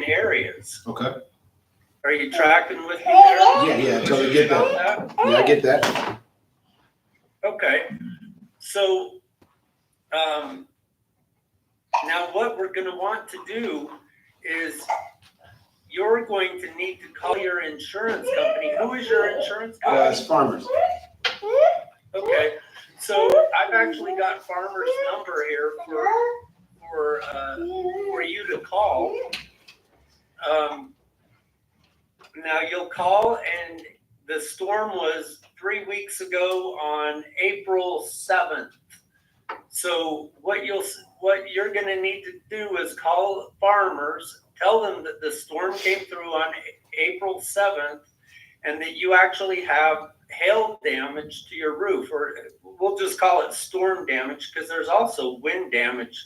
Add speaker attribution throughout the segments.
Speaker 1: areas.
Speaker 2: Okay.
Speaker 1: Are you tracking with me there?
Speaker 2: Yeah, I totally get that. Yeah, I get that.
Speaker 1: Okay. So, now what we're going to want to do is you're going to need to call your insurance company. Who is your insurance company?
Speaker 2: It's Farmers.
Speaker 1: Okay. So I've actually got Farmer's number here for you to call. Now you'll call, and the storm was 3 weeks ago on April 7th. So what you're going to need to do is call Farmers, tell them that the storm came through on April 7th, and that you actually have hail damage to your roof, or we'll just call it storm damage, because there's also wind damage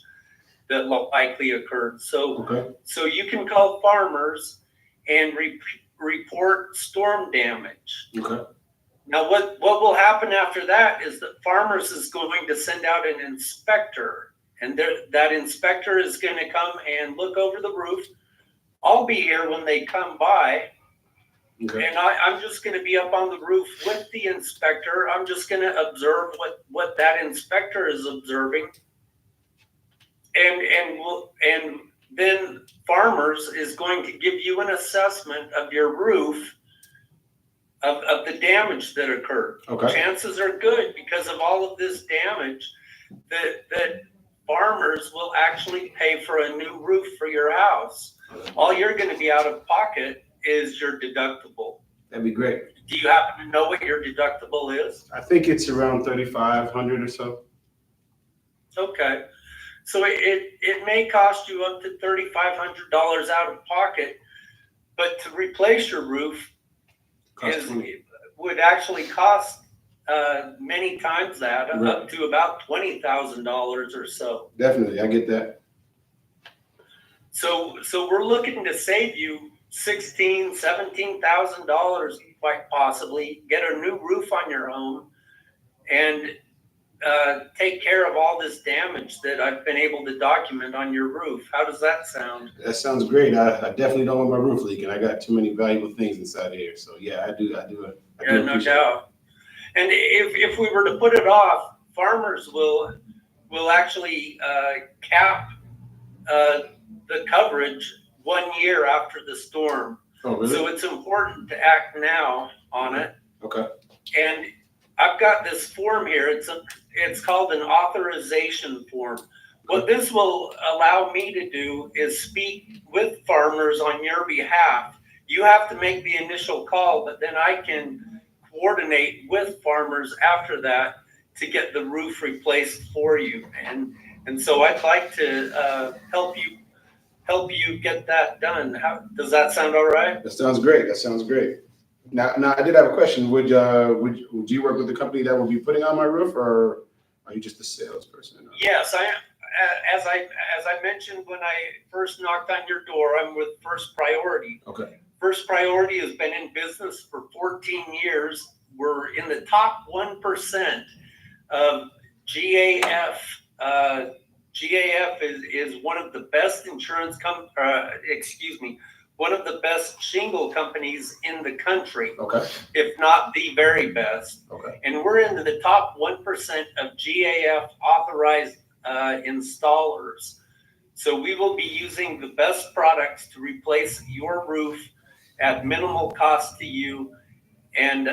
Speaker 1: that likely occurred. So,
Speaker 2: Okay.
Speaker 1: so you can call Farmers and report storm damage.
Speaker 2: Okay.
Speaker 1: Now, what will happen after that is that Farmers is going to send out an inspector, and that inspector is going to come and look over the roof. I'll be here when they come by.
Speaker 2: Okay.
Speaker 1: And I'm just going to be up on the roof with the inspector. I'm just going to observe what that inspector is observing. And then Farmers is going to give you an assessment of your roof of the damage that occurred.
Speaker 2: Okay.
Speaker 1: Chances are good, because of all of this damage, that Farmers will actually pay for a new roof for your house. All you're going to be out of pocket is your deductible.
Speaker 2: That'd be great.
Speaker 1: Do you happen to know what your deductible is?
Speaker 2: I think it's around 3,500 or so.
Speaker 1: Okay. So it may cost you up to $3,500 out of pocket, but to replace your roof would actually cost many times that,
Speaker 2: Right.
Speaker 1: up to about $20,000 or so.
Speaker 2: Definitely, I get that.
Speaker 1: So we're looking to save you $16,000, $17,000, quite possibly, get a new roof on your home, and take care of all this damage that I've been able to document on your roof. How does that sound?
Speaker 2: That sounds great. I definitely don't want my roof leaking. I got too many valuable things inside here. So yeah, I do it.
Speaker 1: Yeah, no doubt. And if we were to put it off, Farmers will actually cap the coverage 1 year after the storm.
Speaker 2: Oh, really?
Speaker 1: So it's important to act now on it.
Speaker 2: Okay.
Speaker 1: And I've got this form here. It's called an authorization form. What this will allow me to do is speak with Farmers on your behalf. You have to make the initial call, but then I can coordinate with Farmers after that to get the roof replaced for you. And so I'd like to help you get that done. Does that sound all right?
Speaker 2: That sounds great. Now I did have a question. Would you work with the company that will be putting on my roof, or are you just a salesperson?
Speaker 1: Yes, I am. As I mentioned when I first knocked on your door, I'm with First Priority.
Speaker 2: Okay.
Speaker 1: First Priority has been in business for 14 years. We're in the top 1% of GAF. GAF is one of the best one of the best shingle companies in the country.
Speaker 2: Okay.
Speaker 1: If not the very best.
Speaker 2: Okay.
Speaker 1: And we're into the top 1% of GAF authorized installers. So we will be using the best products to replace your roof at minimal cost to you. And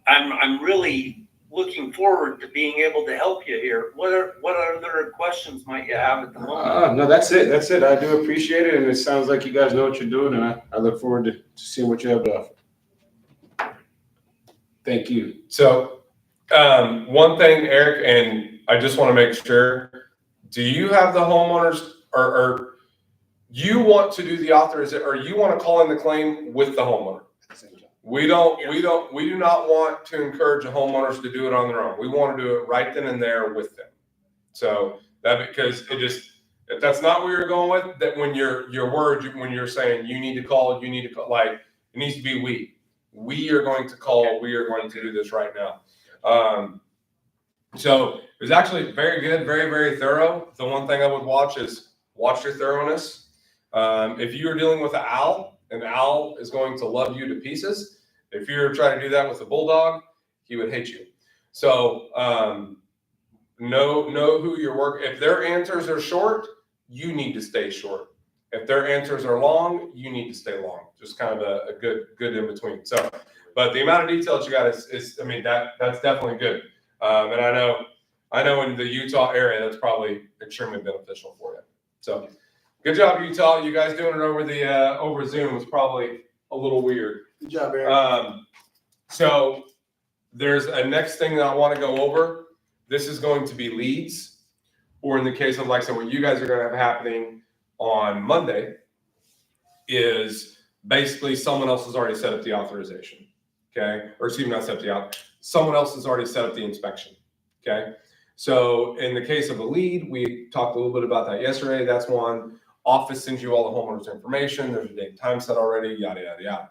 Speaker 1: I'm really looking forward to being able to help you here. What other questions might you have at the moment?
Speaker 2: No, that's it. I do appreciate it, and it sounds like you guys know what you're doing, and I look forward to seeing what you have to offer. Thank you.
Speaker 3: So, one thing, Eric, and I just want to make sure, do you have the homeowners, or you want to do the authorization, or you want to call in the claim with the homeowner? We do not want to encourage the homeowners to do it on their own. We want to do it right then and there with them. So because if that's not where you're going with, that when your words, when you're saying you need to call, like it needs to be we are going to call, we are going to do this right now. So it was actually very good, very, very thorough. The one thing I would watch is watch your thoroughness. If you are dealing with an owl is going to love you to pieces. If you're trying to do that with a bulldog, he would hate you. So know who you're working. If their answers are short, you need to stay short. If their answers are long, you need to stay long. Just kind of a good in between. So, but the amount of detail that you got is I mean, that's definitely good. And I know in the Utah area, that's probably extremely beneficial for you. So good job, Utah. You guys doing it over Zoom was probably a little weird.
Speaker 2: Good job, Eric.
Speaker 3: So there's a next thing that I want to go over. This is going to be leads, or in the case of, like I said, what you guys are going to have happening on Monday is basically someone else has already set up the authorization. Okay. Or excuse me, not set up the someone else has already set up the inspection. Okay. So in the case of a lead, we talked a little bit about that yesterday. That's one. Office sends you all the homeowner's information. There's a date and time set already, yada, yada, yada.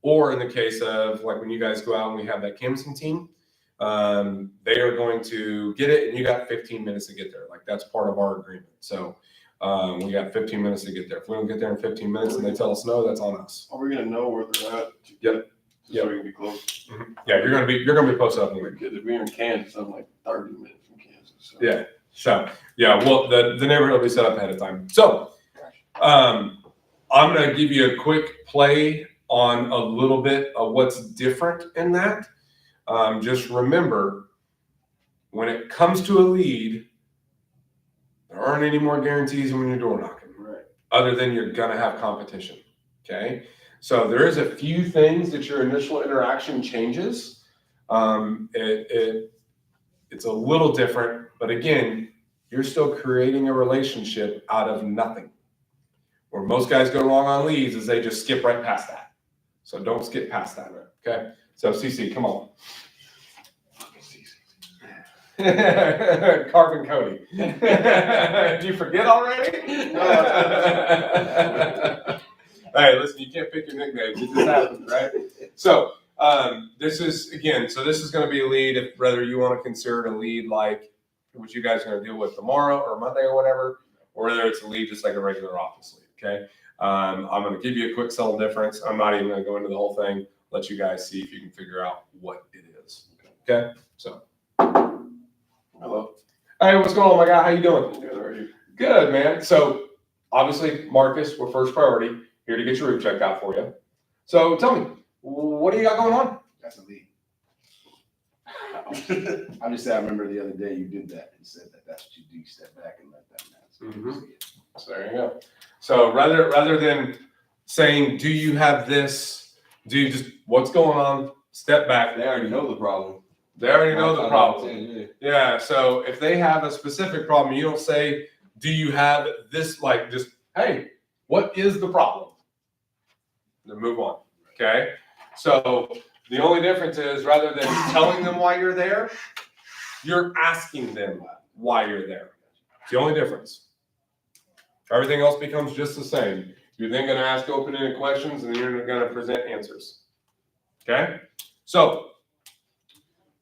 Speaker 3: Or in the case of like when you guys go out and we have that canvassing team, they are going to get it and you got 15 minutes to get there. Like that's part of our agreement. So we got 15 minutes to get there. If we don't get there in 15 minutes and they tell us no, that's on us.
Speaker 4: Are we gonna know where they're at?
Speaker 3: Yep.
Speaker 4: So we can be close.
Speaker 3: Mm-hmm. Yeah, you're gonna be posted up in the week.
Speaker 4: Because if we're in Kansas, I'm like 30 minutes from Kansas. So.
Speaker 3: Yeah. So yeah, well the neighborhood will be set up ahead of time. So I'm gonna give you a quick play on a little bit of what's different in that. Just remember, when it comes to a lead, there aren't any more guarantees when you're door knocking,
Speaker 4: Right.
Speaker 3: other than you're gonna have competition. Okay, so there is a few things that your initial interaction changes. It's a little different, but again, you're still creating a relationship out of nothing. Where most guys go wrong on leads is they just skip right past that. So don't skip past that. Okay. So CC, come on. Carbon Cody. Did you forget already? Hey, listen, you can't pick your nicknames. It just happens, right? So this is going to be a lead if whether you want to consider it a lead like what you guys are going to deal with tomorrow or Monday or whatever, or whether it's a lead just like a regular office lead. Okay. I'm going to give you a quick subtle difference. I'm not even going to go into the whole thing. Let you guys see if you can figure out what it is. Okay. So.
Speaker 4: Hello.
Speaker 3: Hey, what's going on, my guy? How you doing?
Speaker 4: Good, how are you?
Speaker 3: Good, man. So obviously, Marcus, we're first priority here to get your roof checked out for you. So tell me, what do you got going on?
Speaker 2: That's a lead. I just said, I remember the other day you did that and said that that's what you do. You step back and let that man.
Speaker 3: So there you go. So rather than saying, do you have this? Do you just, what's going on? Step back.
Speaker 5: They already know the problem.
Speaker 3: They already know the problem. Yeah. So if they have a specific problem, you don't say, do you have this? Like just, hey, what is the problem? Then move on. Okay. So the only difference is rather than telling them why you're there, you're asking them why you're there. It's the only difference. Everything else becomes just the same. You're then going to ask open-ended questions and then you're going to present answers. Okay. So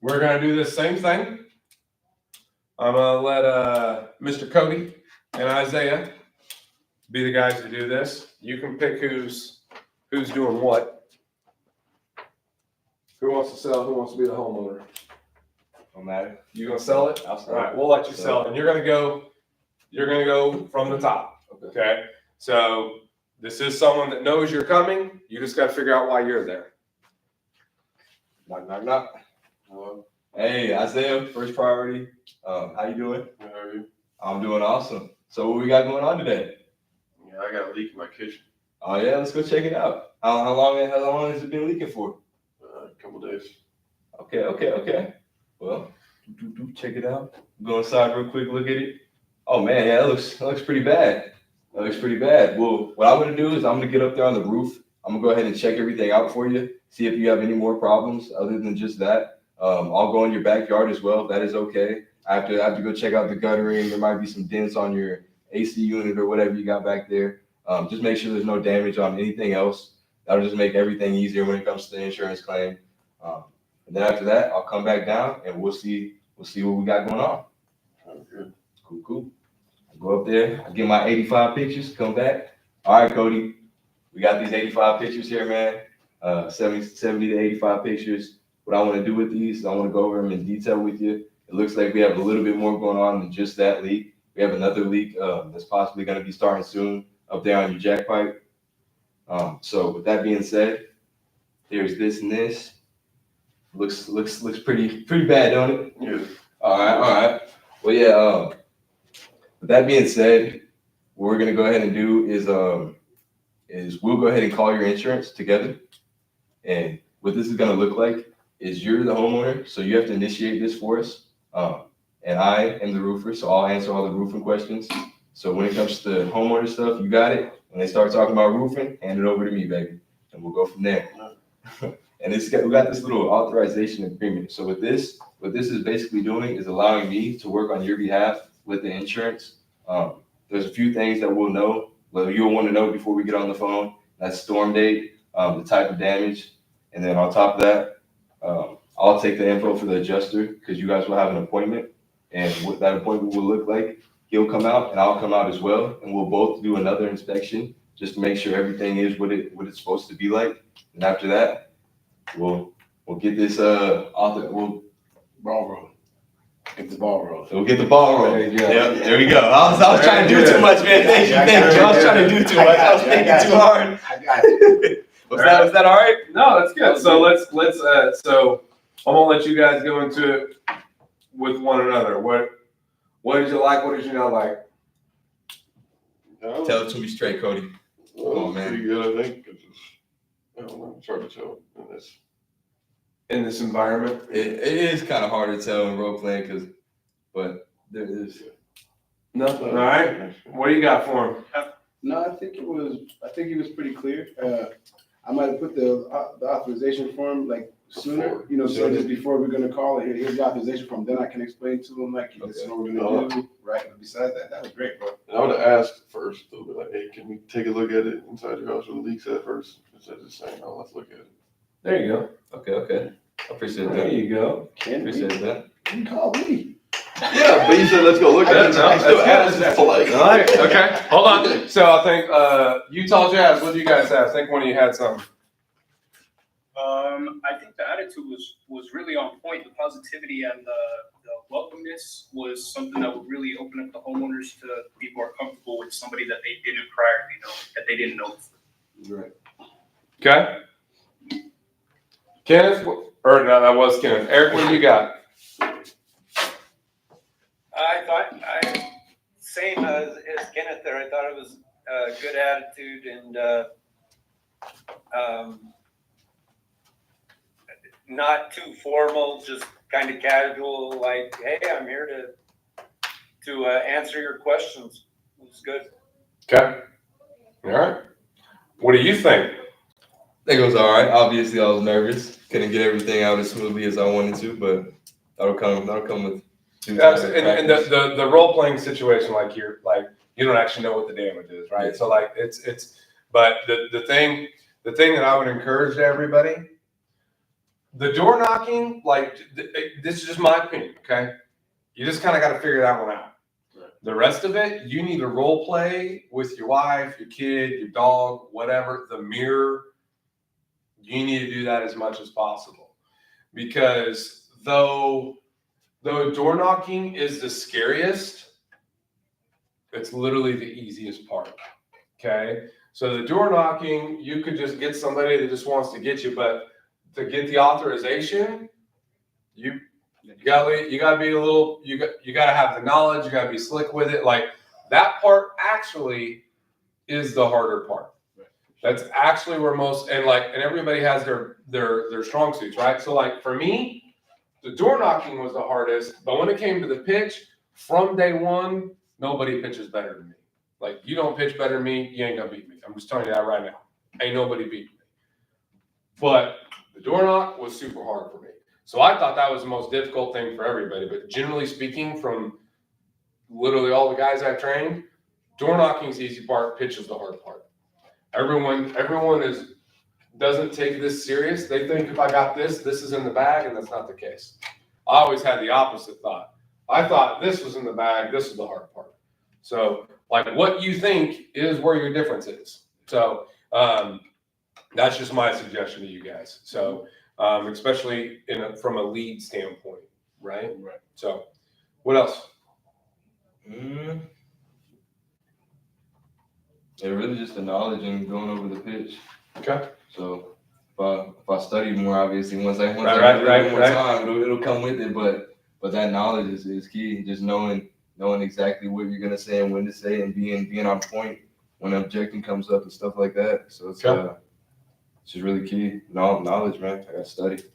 Speaker 3: we're going to do this same thing. I'm going to let Mr. Cody and Isaiah be the guys to do this. You can pick who's doing what. Who wants to sell? Who wants to be the homeowner?
Speaker 5: No matter.
Speaker 3: You gonna sell it?
Speaker 5: I'll
Speaker 3: All right, we'll let you sell it. And you're gonna go from the top. Okay. So this is someone that knows you're coming. You just got to figure out why you're there.
Speaker 5: Knock, knock, knock.
Speaker 4: Hello.
Speaker 5: Hey, Isaiah, first priority. How you doing?
Speaker 4: Good, how are you?
Speaker 5: I'm doing awesome. So what we got going on today?
Speaker 4: Yeah, I got a leak in my kitchen.
Speaker 5: Oh yeah, let's go check it out. How long has it been leaking for?
Speaker 4: A couple days.
Speaker 5: Okay. Well, check it out. Go inside real quick, look at it. Oh man, yeah, that looks pretty bad. That looks pretty bad. Well, what I'm gonna do is I'm gonna get up there on the roof. I'm gonna go ahead and check everything out for you. See if you have any more problems other than just that. I'll go in your backyard as well, if that is okay. I have to go check out the guttering. There might be some dents on your AC unit or whatever you got back there. Just make sure there's no damage on anything else. That'll just make everything easier when it comes to the insurance claim. And then after that, I'll come back down and we'll see what we got going on.
Speaker 4: Sounds good.
Speaker 5: Cool. I go up there, I get my 85 pictures, come back. All right, Cody, we got these 85 pictures here, man. 70 to 85 pictures. What I want to do with these is I want to go over them in detail with you. It looks like we have a little bit more going on than just that leak. We have another leak that's possibly going to be starting soon up there on your jack pipe. So with that being said, there's this and this. Looks pretty bad, don't it?
Speaker 4: Yeah.
Speaker 5: All right. Well, yeah. With that being said, what we're gonna go ahead and do is we'll go ahead and call your insurance together. And what this is gonna look like is you're the homeowner, so you have to initiate this for us. And I am the roofer, so I'll answer all the roofing questions. So when it comes to the homeowner stuff, you got it. When they start talking about roofing, hand it over to me, baby, and we'll go from there. And we got this little authorization agreement. So what this is basically doing is allowing me to work on your behalf with the insurance. There's a few things that we'll know, well, you'll want to know before we get on the phone. That's storm date, the type of damage, and then on top of that, I'll take the info for the adjuster because you guys will have an appointment, and what that appointment will look like, he'll come out and I'll come out as well, and we'll both do another inspection just to make sure everything is what it's supposed to be like. And after that, we'll get this we'll
Speaker 2: Ball rolling. Get the ball rolling.
Speaker 5: We'll get the ball rolling.
Speaker 2: There you go.
Speaker 5: Yep, there we go. I was trying to do too much, man. Thank you. I was trying to do too much. I was thinking too hard.
Speaker 2: I got you.
Speaker 5: Was that all right?
Speaker 3: No, that's good. So let's so I'm gonna let you guys go into it with one another. What did you like? What did you not like?
Speaker 5: Tell it to me straight, Cody.
Speaker 4: Well,
Speaker 5: man.
Speaker 4: pretty good, I think. I don't know. It's hard to tell in this.
Speaker 3: In this environment?
Speaker 5: It is kind of hard to tell in role playing but there is.
Speaker 3: Nothing. All right. What do you got for him?
Speaker 2: No, I think he was pretty clear. I might have put the authorization form like sooner, so just before we're gonna call it, here's the authorization form, then I can explain to him like, this is what we're gonna do, right? And besides that was great, bro.
Speaker 4: And I would have asked first, though, be like, hey, can we take a look at it inside your house with the leaks at first? Instead of just saying, oh, let's look at it.
Speaker 3: There you go.
Speaker 5: Okay. I appreciate
Speaker 3: There
Speaker 5: that.
Speaker 3: you go.
Speaker 5: Appreciate that.
Speaker 2: You call me.
Speaker 4: Yeah, but you said, let's go look at it.
Speaker 3: No,
Speaker 4: I still
Speaker 3: that's
Speaker 4: asked, it's polite.
Speaker 3: All right. Okay. Hold on. So I think Utah Jazz. What do you guys have? I think one of you had something.
Speaker 6: I think the attitude was really on point. The positivity and the welcomeness was something that would really open up the homeowners to be more comfortable with somebody that they didn't priorly know, that they didn't know.
Speaker 2: Right.
Speaker 3: Okay. Kenneth, or no, that was Kenneth. Eric, what do you got?
Speaker 1: I thought, same as Kenneth there, I thought it was a good attitude and not too formal, just kind of casual, like, hey, I'm here to answer your questions. It was good.
Speaker 3: Okay. All right. What do you think?
Speaker 5: I think it was all right. Obviously, I was nervous. Couldn't get everything out as smoothly as I wanted to, but that'll come with due time and
Speaker 3: And
Speaker 5: practice.
Speaker 3: the role playing situation, like you don't actually know what the damage is, right?
Speaker 5: Yeah.
Speaker 3: So like it's but the thing that I would encourage to everybody, the door knocking, like this is just my opinion, okay? You just kind of got to figure that one out.
Speaker 4: Right.
Speaker 3: The rest of it, you need to role play with your wife, your kid, your dog, whatever, the mirror. You need to do that as much as possible, because though door knocking is the scariest, it's literally the easiest part. Okay, so the door knocking, you could just get somebody that just wants to get you, but to get the authorization, you gotta be a little, you gotta have the knowledge, you gotta be slick with it. Like that part actually is the harder part. That's actually where most, and everybody has their strong suits, right? So like for me, the door knocking was the hardest, but when it came to the pitch, from day one, nobody pitches better than me. Like you don't pitch better than me, you ain't gonna beat me. I'm just telling you that right now. Ain't nobody beat me. But the door knock was super hard for me. So I thought that was the most difficult thing for everybody. But generally speaking, from literally all the guys I've trained, door knocking is the easy part, pitch is the hard part. Everyone doesn't take this serious. They think if I got this is in the bag, and that's not the case. I always had the opposite thought. I thought this was in the bag, this is the hard part. So Like what you think is where your difference is. So that's just my suggestion to you guys. So especially from a lead standpoint, right?
Speaker 2: Right.
Speaker 3: So what else?
Speaker 5: Yeah, really just the knowledge and going over the pitch.
Speaker 3: Okay.
Speaker 5: So if I study more, obviously once I
Speaker 3: Right,
Speaker 5: have a
Speaker 3: right,
Speaker 5: little more
Speaker 3: right.
Speaker 5: time, it'll come with it. But that knowledge is key. Just knowing exactly what you're gonna say and when to say and being on point when objecting comes up and stuff like that. So it's just really key. Knowledge, man. I gotta study.
Speaker 3: Okay.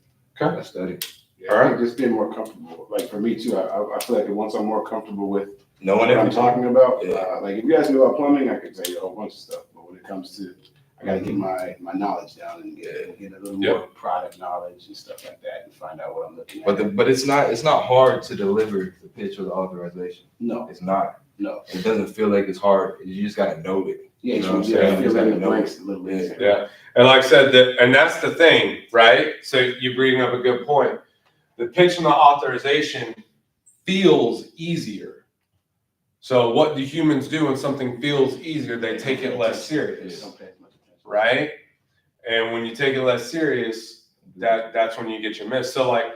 Speaker 5: I gotta study.
Speaker 2: Yeah, I think just being more comfortable. Like for me too, I feel like once I'm more comfortable with
Speaker 5: Knowing
Speaker 2: what I'm
Speaker 5: everything.
Speaker 2: talking about,
Speaker 5: Yeah.
Speaker 2: like if you ask me about plumbing, I could tell you a whole bunch of stuff. But when it comes to, I gotta get my knowledge down and get a little more product knowledge and stuff like that, and find out what I'm looking at.
Speaker 5: But it's not hard to deliver the pitch or the authorization.
Speaker 2: No,
Speaker 5: It's not.
Speaker 2: no.
Speaker 5: It doesn't feel like it's hard. You just gotta know it.
Speaker 2: Yeah,
Speaker 5: You know what I'm
Speaker 2: yeah,
Speaker 5: saying?
Speaker 2: I feel like the blanks a little bit.
Speaker 3: Yeah. And like I said, and that's the thing, right? So you bring up a good point. The pitch and the authorization feels easier. So what do humans do when something feels easier? They take it less serious,
Speaker 2: Don't pay as much attention.
Speaker 3: right? And when you take it less serious, that's when you get your miss. So like,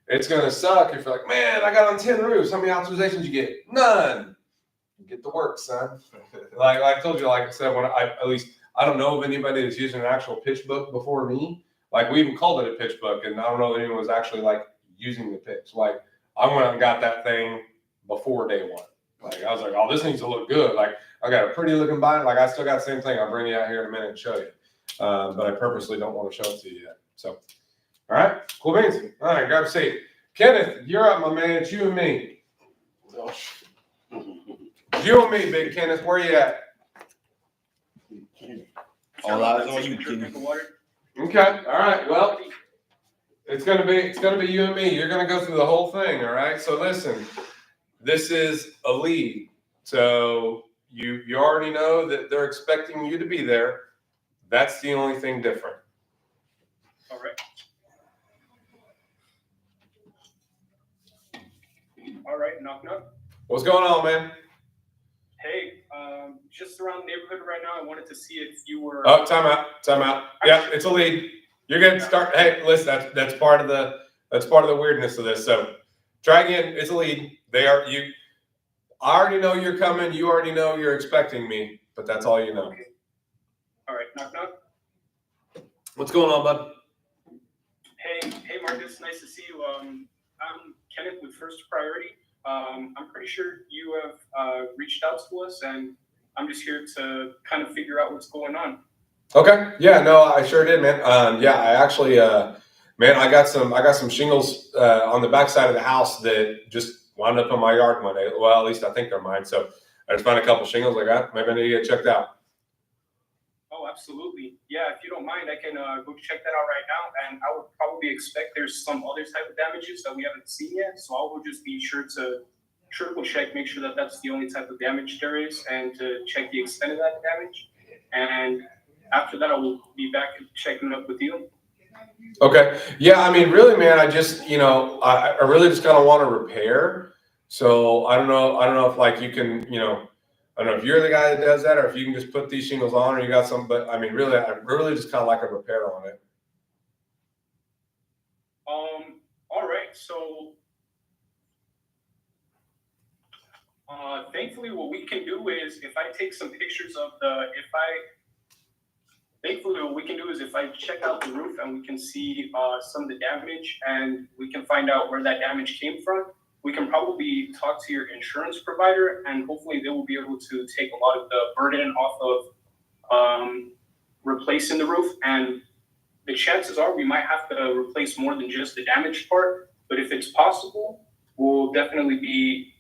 Speaker 3: it's gonna suck if you're like, man, I got on 10 roofs. How many authorizations you get? None. You get the work, son. Like I told you, like I said, when I don't know of anybody that's using an actual pitch book before me. Like we even called it a pitch book, and I don't know if anyone was actually like using the pitch. Like I went out and got that thing before day one. Like I was like, oh, this needs to look good. Like I got a pretty looking binder. Like I still got the same thing. I'll bring you out here in a minute and show you. But I purposely don't want to show it to you yet. So, all right, cool beans. All right, grab a seat. Kenneth, you're up, my man. It's you and me. It's you and me, big Kenneth. Where you at?
Speaker 5: All eyes on you,
Speaker 6: Take a drink of water.
Speaker 3: Okay. All right. Well, it's gonna be you and me. You're gonna go through the whole thing. All right. So listen, this is a lead. So you already know that they're expecting you to be there. That's the only thing different.
Speaker 6: All right. All right, knock knock.
Speaker 3: What's going on, man?
Speaker 6: Hey, just around the neighborhood right now. I wanted to see if you were.
Speaker 3: Oh, time out. Yeah, it's a lead. You're gonna start. Hey, listen, that's part of the weirdness of this. So try again. It's a lead. I already know you're coming. You already know you're expecting me, but that's all you know.
Speaker 6: Okay. All right, knock knock.
Speaker 3: What's going on, bud?
Speaker 6: Hey, Marcus. Nice to see you. I'm Kenneth with First Priority. I'm pretty sure you have reached out to us, and I'm just here to kind of figure out what's going on.
Speaker 3: Okay. Yeah. No, I sure did, man. Yeah, I actually, man, I got some shingles on the backside of the house that just wound up in my yard one day. Well, at least I think they're mine. So I just found a couple shingles I got. Maybe I need to get checked out.
Speaker 6: Oh, absolutely. Yeah, if you don't mind, I can go check that out right now. And I would probably expect there's some other type of damages that we haven't seen yet. So I will just be sure to triple check, make sure that that's the only type of damage there is, and to check the extent of that damage. And after that, I will be back checking up with you.
Speaker 3: Okay. Yeah. I mean, really, man, I just, I really just kind of want to repair. So I don't know if like you can, I don't know if you're the guy that does that or if you can just put these shingles on or you got some, but I mean, really, I really just kind of like a repair on it.
Speaker 6: All right. So, thankfully, what we can do is if I take some pictures of if I check out the roof and we can see some of the damage and we can find out where that damage came from, we can probably talk to your insurance provider and hopefully they will be able to take a lot of the burden off of replacing the roof. And the chances are we might have to replace more than just the damaged part, but if it's possible, we'll definitely be.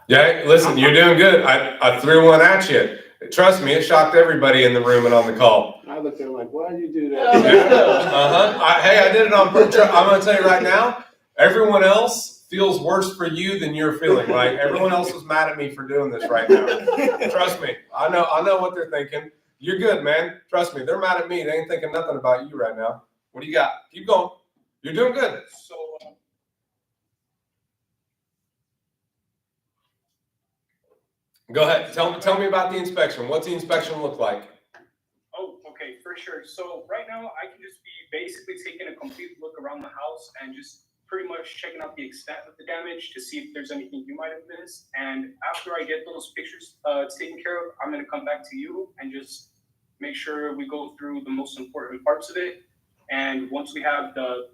Speaker 3: Yeah, listen, you're doing good. I threw one at you. Trust me, it shocked everybody in the room and on the call.
Speaker 2: I looked at him like, why'd you do that?
Speaker 3: Hey, I did it on purpose. I'm going to tell you right now, everyone else feels worse for you than you're feeling. Like everyone else is mad at me for doing this right now. Trust me, I know what they're thinking. You're good, man. Trust me, they're mad at me. They ain't thinking nothing about you right now. What do you got? Keep going. You're doing good.
Speaker 6: So,
Speaker 3: Go ahead. Tell me about the inspection. What's the inspection look like?
Speaker 6: Oh, okay, for sure. So right now, I can just be basically taking a complete look around the house and just pretty much checking out the extent of the damage to see if there's anything you might have missed. And after I get those pictures taken care of, I'm gonna come back to you and just make sure we go through the most important parts of it. And once we have the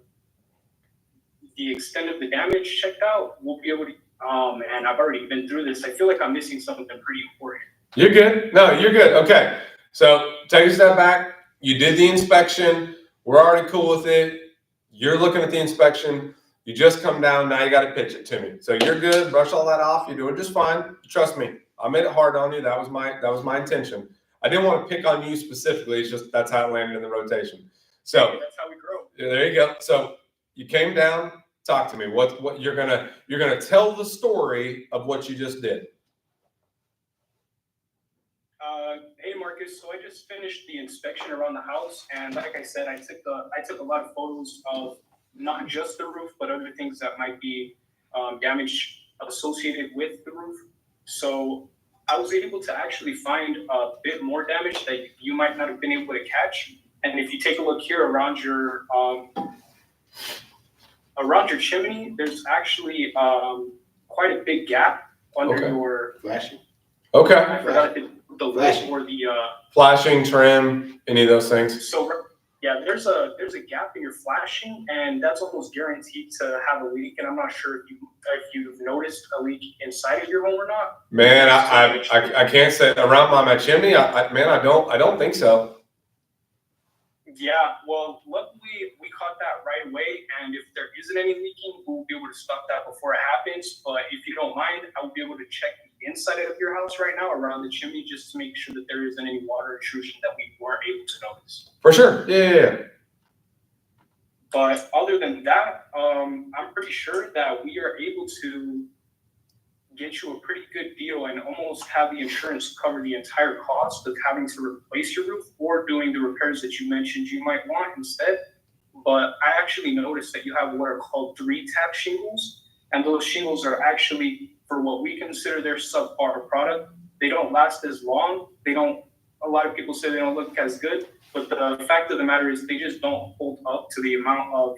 Speaker 6: extent of the damage checked out, we'll be able to. Oh man, I've already been through this. I feel like I'm missing something pretty important.
Speaker 3: You're good. No, you're good. Okay. So take a step back. You did the inspection. We're already cool with it. You're looking at the inspection. You just come down. Now you got to pitch it to me. So you're good. Brush all that off. You're doing just fine. Trust me. I made it hard on you. That was my intention. I didn't want to pick on you specifically. It's just that's how it landed in the rotation. So
Speaker 6: That's how we grow.
Speaker 3: there you go. So you came down. Talk to me. What you're gonna tell the story of what you just did.
Speaker 6: Hey Marcus, so I just finished the inspection around the house, and like I said, I took a lot of photos of not just the roof, but other things that might be damage associated with the roof. So I was able to actually find a bit more damage that you might not have been able to catch. And if you take a look here around your chimney, there's actually quite a big gap under
Speaker 3: Okay.
Speaker 6: your.
Speaker 2: Flashing.
Speaker 3: Okay.
Speaker 6: I forgot the lid
Speaker 2: Flashing.
Speaker 6: or the.
Speaker 3: Flashing, trim, any of those things.
Speaker 6: So yeah, there's a gap in your flashing, and that's almost guaranteed to have a leak. And I'm not sure if you've noticed a leak inside of your home or not.
Speaker 3: Man, I can't say around my chimney. I don't think so.
Speaker 6: Yeah, well, luckily we caught that right away, and if there isn't any leaking, we'll be able to stop that before it happens. But if you don't mind, I will be able to check the inside of your house right now around the chimney just to make sure that there isn't any water intrusion that we weren't able to notice.
Speaker 3: For sure. Yeah.
Speaker 6: But other than that, I'm pretty sure that we are able to get you a pretty good deal and almost have the insurance cover the entire cost of having to replace your roof or doing the repairs that you mentioned you might want instead. But I actually noticed that you have what are called 3-tap shingles, and those shingles are actually, for what we consider their subpar product, they don't last as long. A lot of people say they don't look as good, but the fact of the matter is they just don't hold up to the amount of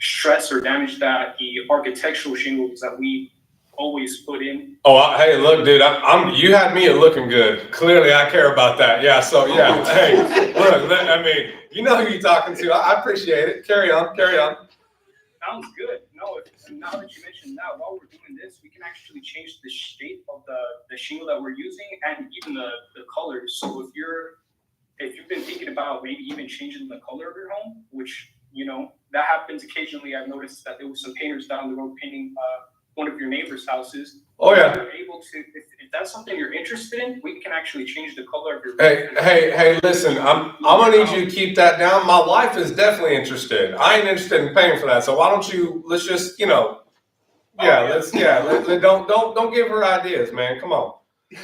Speaker 6: stress or damage that the architectural shingles that we always put in.
Speaker 3: Oh, hey, look, dude, you had me at looking good. Clearly, I care about that. Yeah. So yeah. Hey, look, I mean, you know who you're talking to. I appreciate it. Carry on.
Speaker 6: Sounds good. No, now that you mentioned that, while we're doing this, we can actually change the shape of the shingle that we're using and even the colors. So if you've been thinking about maybe even changing the color of your home, which, that happens occasionally. I've noticed that there was some painters down the road painting one of your neighbor's houses.
Speaker 3: Oh yeah.
Speaker 6: You're able to, if that's something you're interested in, we can actually change the color of your
Speaker 3: Hey, listen, I'm gonna need you to keep that down. My wife is definitely interested. I ain't interested in paying for that. So why don't you, let's just, don't give her ideas, man. Come on.
Speaker 6: I'm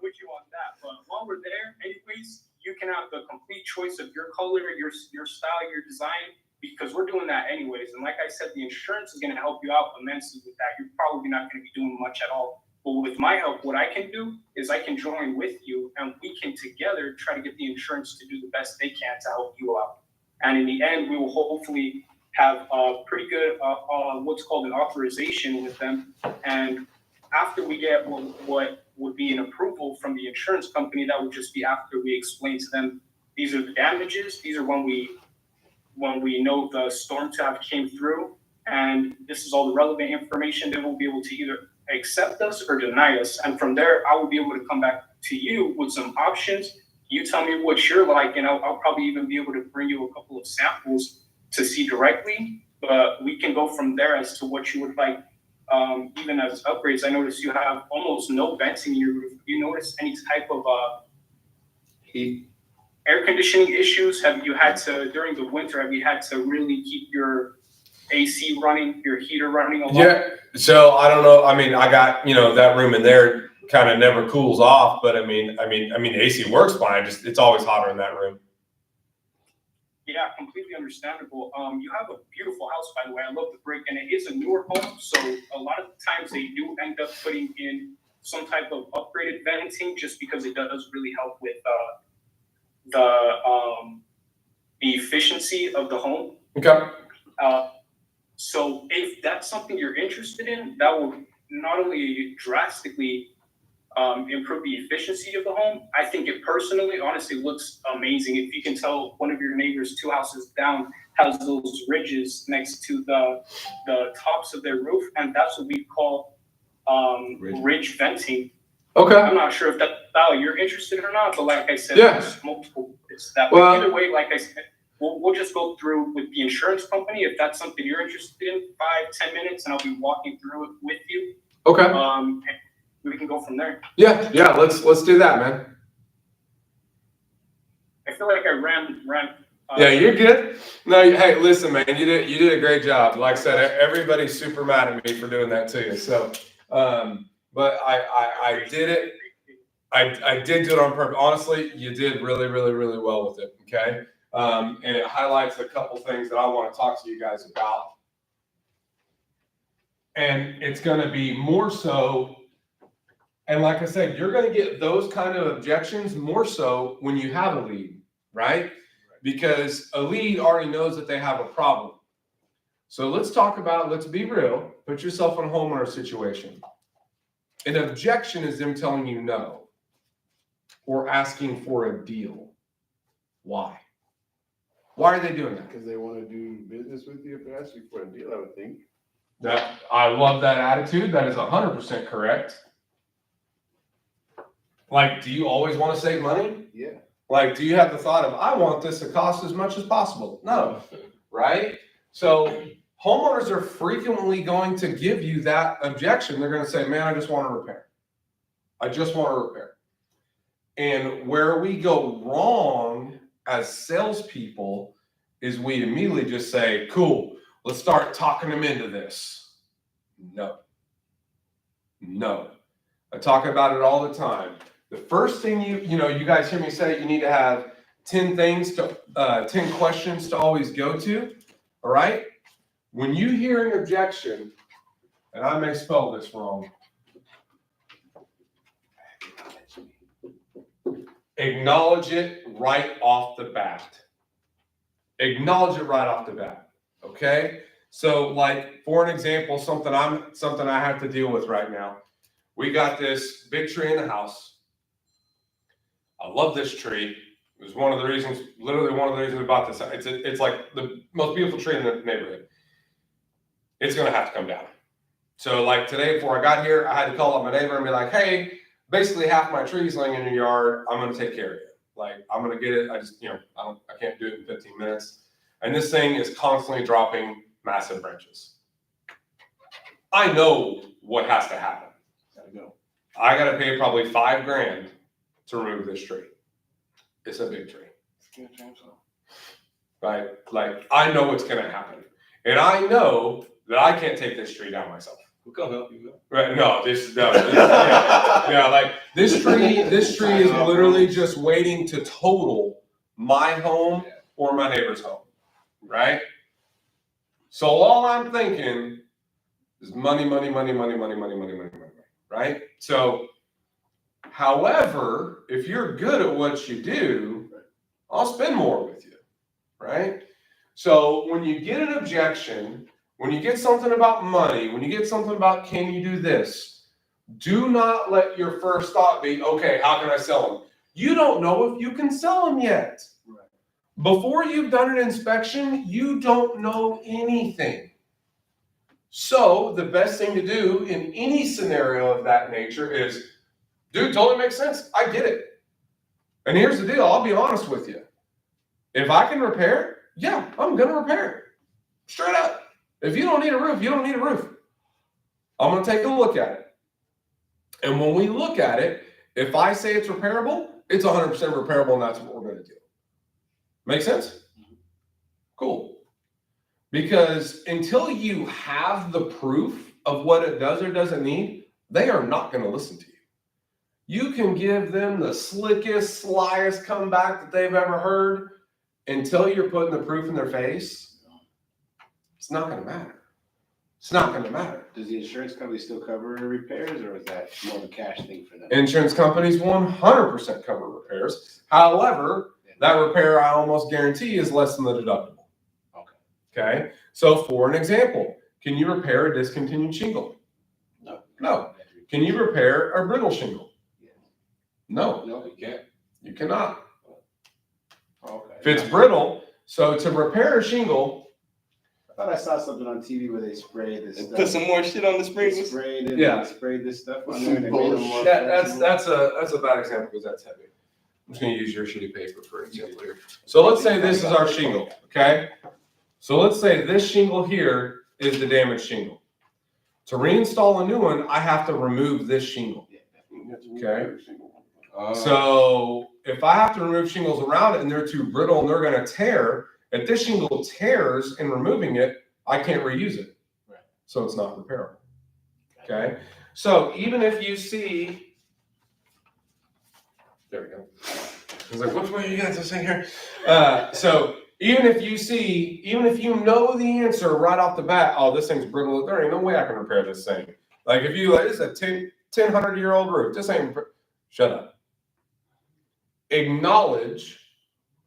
Speaker 6: with you on that. But while we're there, anyways, you can have the complete choice of your color, your style, your design, because we're doing that anyways. And like I said, the insurance is going to help you out immensely with that. You're probably not going to be doing much at all. But with my help, what I can do is I can join with you, and we can together try to get the insurance to do the best they can to help you out. And in the end, we will hopefully have a pretty good, what's called an authorization with them. And after we get what would be an approval from the insurance company, that would just be after we explain to them, these are the damages, these are when we know the storm tab came through, and this is all the relevant information. They will be able to either accept us or deny us. And from there, I will be able to come back to you with some options. You tell me what you're like, and I'll probably even be able to bring you a couple of samples to see directly. But we can go from there as to what you would like. Even as upgrades, I noticed you have almost no venting in your roof. Do you notice any type of
Speaker 2: Heat.
Speaker 6: air conditioning issues? Have you had to, during the winter, really keep your AC running, your heater running a lot?
Speaker 3: Yeah. So I don't know. I mean, I got, that room in there kind of never cools off, but I mean, the AC works fine. Just, it's always hotter in that room.
Speaker 6: Yeah, completely understandable. You have a beautiful house, by the way. I love the brick, and it is a newer home, so a lot of the times they do end up putting in some type of upgraded venting, just because it does really help with the efficiency of the home.
Speaker 3: Okay.
Speaker 6: So if that's something you're interested in, that will not only drastically improve the efficiency of the home. I think it personally, honestly, looks amazing. If you can tell, one of your neighbors 2 houses down has those ridges next to the tops of their roof, and that's what we call ridge venting.
Speaker 3: Okay.
Speaker 6: I'm not sure if that style you're interested in or not, but like I said,
Speaker 3: Yeah.
Speaker 6: there's multiple. It's that.
Speaker 3: Well-
Speaker 6: Either way, like I said, we'll just go through with the insurance company if that's something you're interested in. 5-10 minutes, and I'll be walking through it with you.
Speaker 3: Okay.
Speaker 6: And we can go from there.
Speaker 3: Yeah. Let's do that, man.
Speaker 6: I feel like I ran.
Speaker 3: Yeah, you're good. No, hey, listen, man, you did a great job. Like I said, everybody's super mad at me for doing that to you. So, but I did it. I did do it on purpose. Honestly, you did really, really, really well with it. Okay. And it highlights a couple things that I want to talk to you guys about. And it's going to be more so. And like I said, you're going to get those kind of objections more so when you have a lead, right? Because a lead already knows that they have a problem. So let's be real. Put yourself in a homeowner situation. An objection is them telling you no or asking for a deal. Why? Why are they doing that?
Speaker 2: Because they want to do business with you if they're asking for a deal, I would think.
Speaker 3: I love that attitude. That is 100% correct. Like, do you always want to save money?
Speaker 2: Yeah.
Speaker 3: Like, do you have the thought of, I want this to cost as much as possible? No, right? So homeowners are frequently going to give you that objection. They're going to say, man, I just want to repair. I just want to repair. And where we go wrong as salespeople is we immediately just say, cool, let's start talking them into this. No. I talk about it all the time. The first thing you guys hear me say, you need to have 10 questions to always go to. All right. When you hear an objection, and I may spell this wrong, acknowledge it right off the bat. Acknowledge it right off the bat. Okay. So, like, for an example, something I have to deal with right now. We got this big tree in the house. I love this tree. It was literally one of the reasons we bought this. It's like the most beautiful tree in the neighborhood. It's going to have to come down. So, like, today before I got here, I had to call up my neighbor and be like, hey, basically half my trees laying in your yard. I'm going to take care of it. Like, I'm going to get it. I can't do it in 15 minutes. And this thing is constantly dropping massive branches. I know what has to happen. I got to pay probably $5,000 to remove this tree. It's a big tree. Right? Like, I know what's going to happen. And I know that I can't take this tree down myself.
Speaker 5: We'll come help you.
Speaker 3: Right? No, this tree is literally just waiting to total my home or my neighbor's home. Right? So all I'm thinking is money. Right? So, however, if you're good at what you do, I'll spend more with you. Right? So when you get an objection, when you get something about money, when you get something about can you do this, do not let your first thought be, okay, how can I sell them? You don't know if you can sell them yet. Right. Before you've done an inspection, you don't know anything. So the best thing to do in any scenario of that nature is, dude, totally makes sense. I get it. And here's the deal. I'll be honest with you. If I can repair, yeah, I'm going to repair it. Straight up. If you don't need a roof, you don't need a roof. I'm going to take a look at it. And when we look at it, if I say it's repairable, it's 100% repairable, and that's what we're going to do. Make sense? Cool. Because until you have the proof of what it does or doesn't need, they are not going to listen to you. You can give them the slickest, slyest comeback that they've ever heard. Until you're putting the proof in their face, it's not going to matter. It's not gonna matter.
Speaker 2: Does the insurance company still cover repairs, or is that more of a cash thing for them?
Speaker 3: Insurance companies 100% cover repairs. However, that repair I almost guarantee is less than the deductible. Okay. So for an example, can you repair a discontinued shingle?
Speaker 2: No.
Speaker 3: No. Can you repair a brittle shingle? No,
Speaker 2: No, you can't.
Speaker 3: you cannot.
Speaker 2: Okay.
Speaker 3: If it's brittle, so to repair a shingle,
Speaker 2: I thought I saw something on TV where they sprayed this
Speaker 5: And
Speaker 2: stuff.
Speaker 5: put some more shit on the
Speaker 2: They
Speaker 5: sprinklers.
Speaker 2: sprayed it.
Speaker 3: Yeah.
Speaker 2: They sprayed this stuff on there and they made them more.
Speaker 3: that's
Speaker 2: flexible.
Speaker 3: that's a bad example because that's heavy. I'm just gonna use your sheet of paper for example here. So let's say this is our shingle, okay? So let's say this shingle here is the damaged shingle. To reinstall a new one, I have to remove this shingle. Okay. So if I have to remove shingles around it and they're too brittle and they're gonna tear, if this shingle tears in removing it, I can't reuse it.
Speaker 2: Right.
Speaker 3: So it's not repairable. Okay. So even if you see, there we go. I was like, which way you got this thing here? So even if you know the answer right off the bat, oh, this thing's brittle, there ain't no way I can repair this thing. Like if you like, this is a 1,000-year-old roof, this ain't, shut up. Acknowledge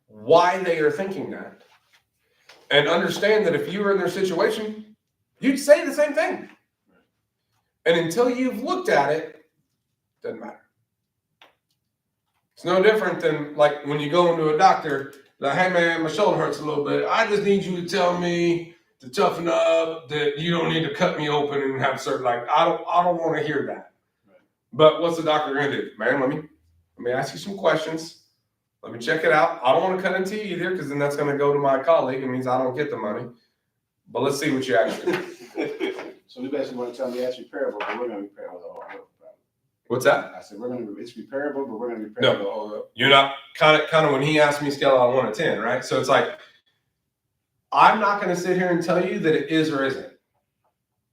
Speaker 3: why they are thinking that. And understand that if you were in their situation, you'd say the same thing. And until you've looked at it, doesn't matter. It's no different than like when you go into a doctor, like, hey man, my shoulder hurts a little bit. I just need you to tell me to toughen up, that you don't need to cut me open and have certain, like, I don't want to hear that.
Speaker 2: Right.
Speaker 3: But what's the doctor gonna do? Man, let me ask you some questions. Let me check it out. I don't want to cut into you either, because then that's going to go to my colleague. It means I don't get the money. But let's see what you actually do.
Speaker 2: So we basically want to tell me that's repairable, but we're gonna repair the whole roof.
Speaker 3: What's that?
Speaker 2: I said, it's repairable, but we're gonna repair
Speaker 3: No.
Speaker 2: the whole roof.
Speaker 3: You're not kind of when he asked me scale out of 1 to 10, right? So it's like, I'm not going to sit here and tell you that it is or isn't.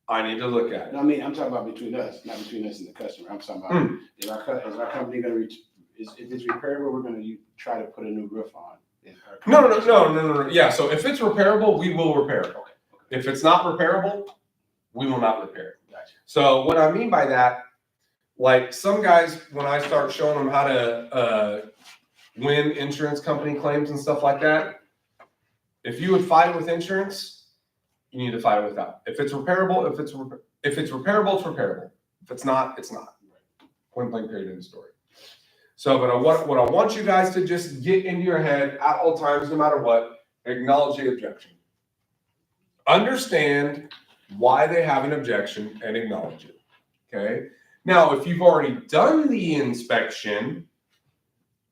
Speaker 3: I need to look at it.
Speaker 2: No, I mean, I'm talking about between us, not between us and the customer. I'm talking about, is our company gonna if it's repairable, we're gonna try to put a new roof on.
Speaker 3: No. Yeah, so if it's repairable, we will repair it.
Speaker 2: Okay.
Speaker 3: If it's not repairable, we will not repair it.
Speaker 2: Gotcha.
Speaker 3: So what I mean by that, like some guys, when I start showing them how to win insurance company claims and stuff like that, if you would fight it with insurance, you need to fight it without. If it's repairable, if it's repairable, it's repairable. If it's not, it's not. Point blank period in the story. So, but what I want you guys to just get into your head at all times, no matter what, acknowledge the objection. Understand why they have an objection and acknowledge it. Okay. Now, if you've already done the inspection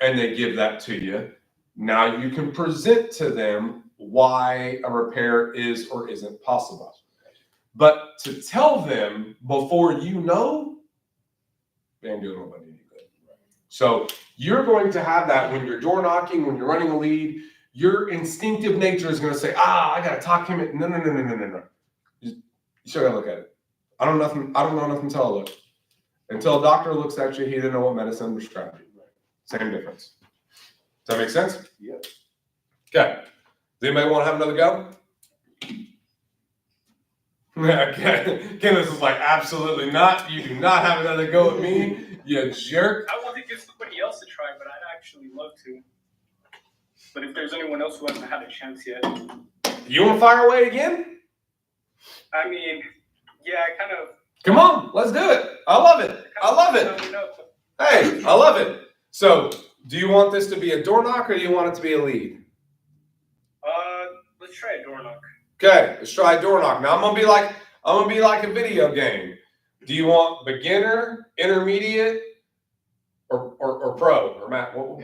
Speaker 3: and they give that to you, now you can present to them why a repair is or isn't possible. But to tell them before you know, they ain't doing nobody any good. So you're going to have that when you're door knocking, when you're running a lead, your instinctive nature is going to say, I got to talk him in. No. You still got to look at it. I don't know nothing until I look. Until a doctor looks at you, he didn't know what medicine to prescribe you. Same difference. Does that make sense?
Speaker 2: Yep.
Speaker 3: Okay. Does anybody want to have another go? Okay. Kenneth is like, absolutely not. You do not have another go at me, you jerk.
Speaker 6: I want to give somebody else a try, but I'd actually love to. But if there's anyone else who hasn't had a chance yet,
Speaker 3: You want to fire away again?
Speaker 6: I mean, yeah, I kind of.
Speaker 3: Come on, let's do it. I love it. I love it. Hey, I love it. So, do you want this to be a door knock or do you want it to be a lead?
Speaker 6: Let's try a door knock.
Speaker 3: Okay, let's try a door knock. Now I'm gonna be like a video game. Do you want beginner, intermediate, or pro? Or Matt, what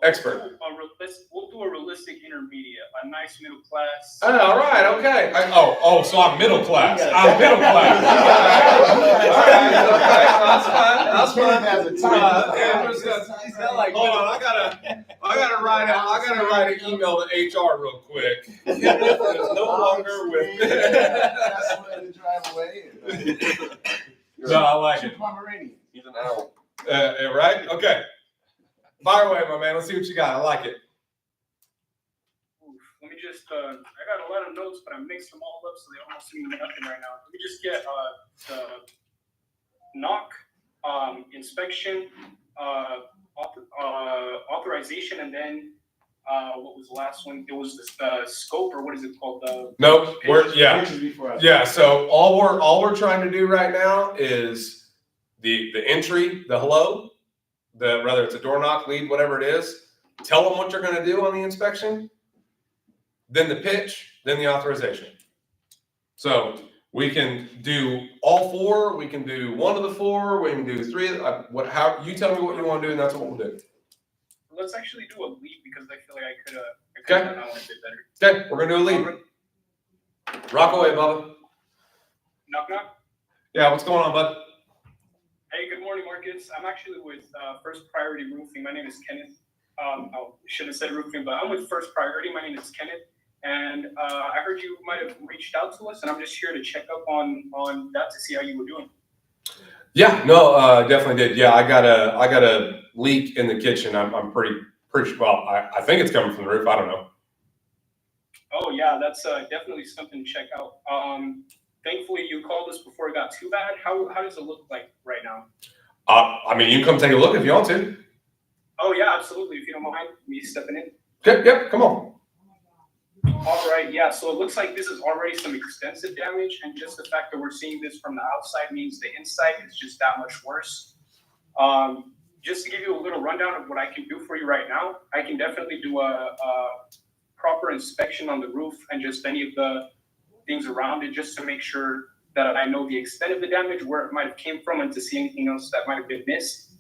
Speaker 3: expert?
Speaker 6: We'll do a realistic intermediate, a nice middle class.
Speaker 3: Oh, all right, okay. So I'm middle class. I'm middle class. All right, that's fine. Hold on, I gotta write an email to HR real quick. Kenneth is no longer with. No, I like it.
Speaker 4: He's an owl.
Speaker 3: Right? Okay. Fire away, my man. Let's see what you got. I like it.
Speaker 6: Let me just, I got a lot of notes, but I mixed them all up so they almost mean nothing right now. Let me just get the knock, inspection, authorization, and then what was the last one? It was the scope, or what is it called?
Speaker 3: No, yeah.
Speaker 2: Pictures before I-
Speaker 3: Yeah, so all we're trying to do right now is the entry, the hello, whether it's a door knock, lead, whatever it is, tell them what you're gonna do on the inspection, then the pitch, then the authorization. So we can do all four, we can do one of the four, we can do three, how, you tell me what you wanna do and that's what we'll do.
Speaker 6: Let's actually do a lead because I feel like I could
Speaker 3: Okay.
Speaker 6: have done that one a bit better.
Speaker 3: Okay, we're gonna do a lead. Rock away, Bubba.
Speaker 6: Knock, knock.
Speaker 3: Yeah, what's going on, bud?
Speaker 6: Hey, good morning, Marcus. I'm actually with First Priority Roofing. My name is Kenneth. I should have said roofing, but I'm with First Priority. My name is Kenneth. And I heard you might have reached out to us, and I'm just here to check up on that to see how you were doing.
Speaker 3: Yeah, no, definitely did. Yeah, I got a leak in the kitchen. I'm pretty well. I think it's coming from the roof. I don't know.
Speaker 6: Oh, yeah, that's definitely something to check out. Thankfully, you called us before it got too bad. How does it look like right now?
Speaker 3: I mean, you can come take a look if you want to.
Speaker 6: Oh, yeah, absolutely. If you don't mind me stepping in.
Speaker 3: Okay, yep, come on.
Speaker 6: All right, yeah, so it looks like this is already some extensive damage, and just the fact that we're seeing this from the outside means the inside is just that much worse. Just to give you a little rundown of what I can do for you right now, I can definitely do a proper inspection on the roof and just any of the things around it, just to make sure that I know the extent of the damage, where it might have came from, and to see anything else that might have been missed.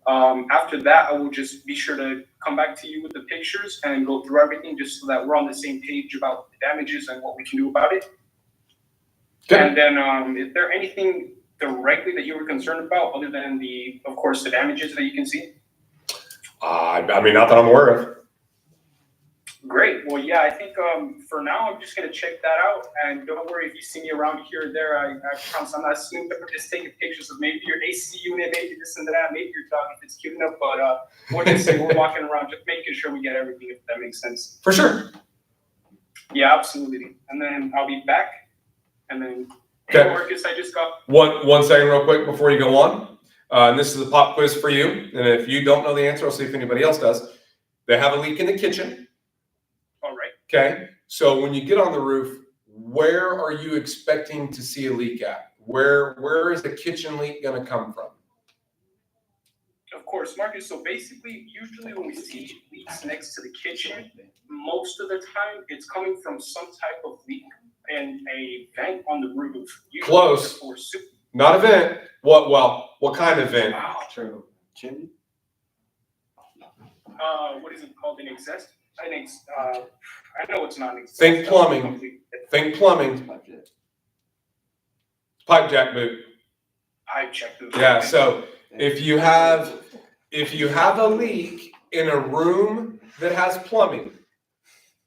Speaker 6: After that, I will just be sure to come back to you with the pictures and go through everything, just so that we're on the same page about the damages and what we can do about it.
Speaker 3: Okay.
Speaker 6: And then, is there anything directly that you were concerned about, other than of course, the damages that you can see?
Speaker 3: I mean, not that I'm aware of.
Speaker 6: Great. Well, yeah, I think for now, I'm just going to check that out. And don't worry if you see me around here or there. I promise I'm not snooping. I'm just taking pictures of maybe your AC unit, maybe this and that, maybe your dog if it's cute enough. But we're just we're walking around, just making sure we get everything, if that makes sense.
Speaker 3: For sure.
Speaker 6: Yeah, absolutely. And then I'll be back. And then,
Speaker 3: Okay.
Speaker 6: hey, Marcus, I just got.
Speaker 3: One second real quick before you go on. And this is a pop quiz for you. And if you don't know the answer, I'll see if anybody else does. They have a leak in the kitchen.
Speaker 6: All right.
Speaker 3: Okay, so when you get on the roof, where are you expecting to see a leak at? Where is the kitchen leak going to come from?
Speaker 6: Of course, Marcus. So basically, usually when we see leaks next to the kitchen, most of the time it's coming from some type of leak in a vent on the roof. Usually
Speaker 3: Close.
Speaker 6: Or soup.
Speaker 3: Not a vent. What kind of vent?
Speaker 2: True. Chimney?
Speaker 6: What is it called? An exhaust? I know it's not an exhaust.
Speaker 3: Think plumbing. Think plumbing. Pipe jack boot.
Speaker 6: I checked those.
Speaker 3: Yeah, so if you have a leak in a room that has plumbing,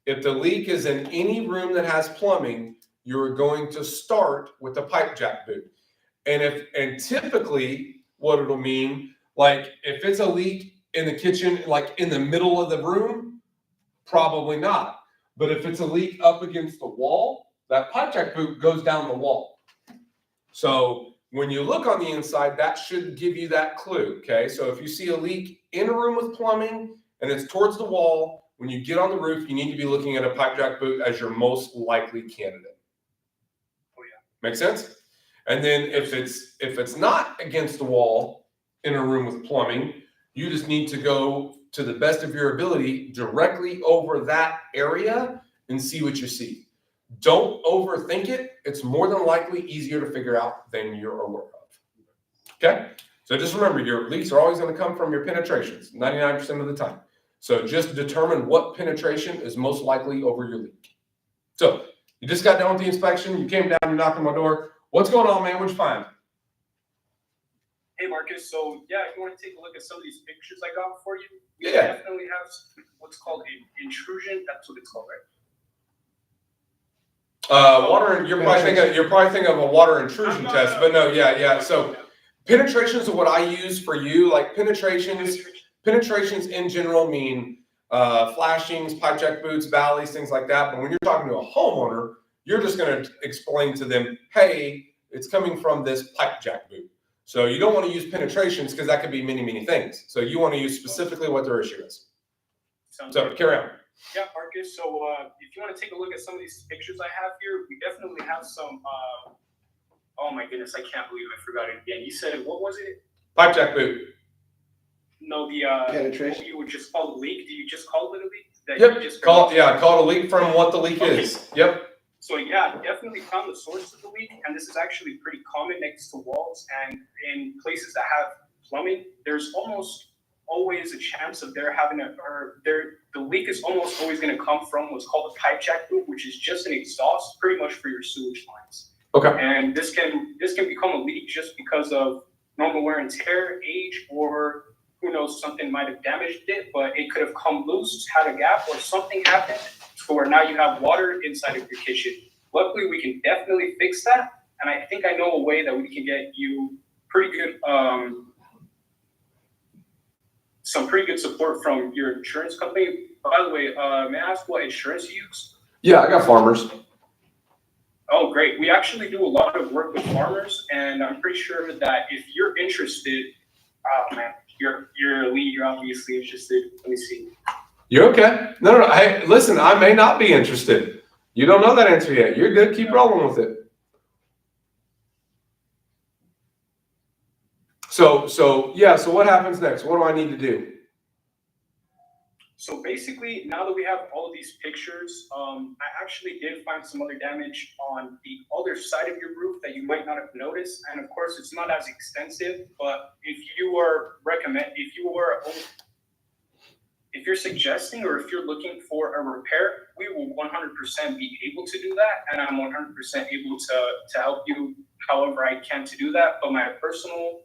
Speaker 3: if the leak is in any room that has plumbing, you're going to start with the pipe jack boot. And typically what it'll mean, like if it's a leak in the kitchen, like in the middle of the room, probably not. But if it's a leak up against the wall, that pipe jack boot goes down the wall. So when you look on the inside, that should give you that clue, okay? So if you see a leak in a room with plumbing and it's towards the wall, when you get on the roof, you need to be looking at a pipe jack boot as your most likely candidate.
Speaker 6: Oh yeah.
Speaker 3: Make sense? And then if it's not against the wall in a room with plumbing, you just need to go to the best of your ability directly over that area and see what you see. Don't overthink it. It's more than likely easier to figure out than you're aware of. Okay? So just remember, your leaks are always going to come from your penetrations, 99% of the time. So just determine what penetration is most likely over your leak. So you just got done with the inspection. You came down, you knocked on my door. What's going on, man? What'd you find?
Speaker 6: Hey, Marcus. So yeah, if you want to take a look at some of these pictures I got for you, we
Speaker 3: Yeah.
Speaker 6: definitely have what's called an intrusion. That's what it's called, right?
Speaker 3: You're probably thinking of a water intrusion test, but no, yeah. So penetrations are what I use for you. Like penetrations in general mean flashings, pipe jack boots, valleys, things like that. But when you're talking to a homeowner, you're just going to explain to them, hey, it's coming from this pipe jack boot. So you don't want to use penetrations because that could be many, many things. So you want to use specifically what their issue is.
Speaker 6: Sounds
Speaker 3: So
Speaker 6: good.
Speaker 3: carry on.
Speaker 6: Yeah, Marcus. So if you want to take a look at some of these pictures I have here, we definitely have some. Oh my goodness, I can't believe I forgot it again. You said what was it?
Speaker 3: Pipe jack boot.
Speaker 6: No, the
Speaker 2: Penetration.
Speaker 6: you would just call it a leak. Do you just call it a leak? That
Speaker 3: Yep.
Speaker 6: you just
Speaker 3: Call it a leak from what the leak is. Yep.
Speaker 6: So yeah, definitely found the source of the leak, and this is actually pretty common next to walls and in places that have plumbing. There's almost always a chance of there having the leak is almost always going to come from what's called a pipe jack boot, which is just an exhaust pretty much for your sewage lines.
Speaker 3: Okay.
Speaker 6: And this can become a leak just because of normal wear and tear, age, or who knows, something might have damaged it, but it could have come loose, had a gap, or something happened to where now you have water inside of your kitchen. Luckily, we can definitely fix that, and I think I know a way that we can get you pretty good, some pretty good support from your insurance company. By the way, may I ask what insurance you use?
Speaker 3: Yeah, I got farmers.
Speaker 6: Oh, great. We actually do a lot of work with farmers, and I'm pretty sure that if you're interested, oh man, you're a lead, you're obviously interested. Let me see.
Speaker 3: You're okay. No. Hey, listen, I may not be interested. You don't know that answer yet. You're good. Keep rolling with it. So what happens next? What do I need to do?
Speaker 6: So basically, now that we have all of these pictures, I actually did find some other damage on the other side of your roof that you might not have noticed. And of course, it's not as extensive, but if you're suggesting or if you're looking for a repair, we will 100% be able to do that. And I'm 100% able to help you however I can to do that. But my personal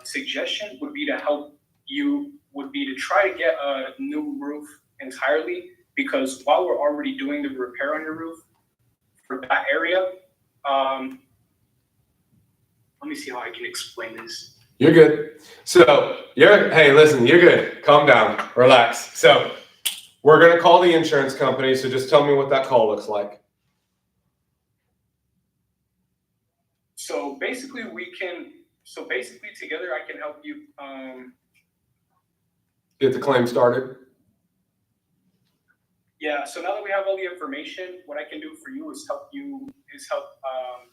Speaker 6: suggestion would be to try to get a new roof entirely, because while we're already doing the repair on your roof for that area, let me see how I can explain this.
Speaker 3: You're good. Hey, listen, you're good. Calm down, relax. So we're going to call the insurance company. So just tell me what that call looks like.
Speaker 6: So basically together I can help you,
Speaker 3: Get the claim started.
Speaker 6: yeah, so now that we have all the information, what I can do for you is help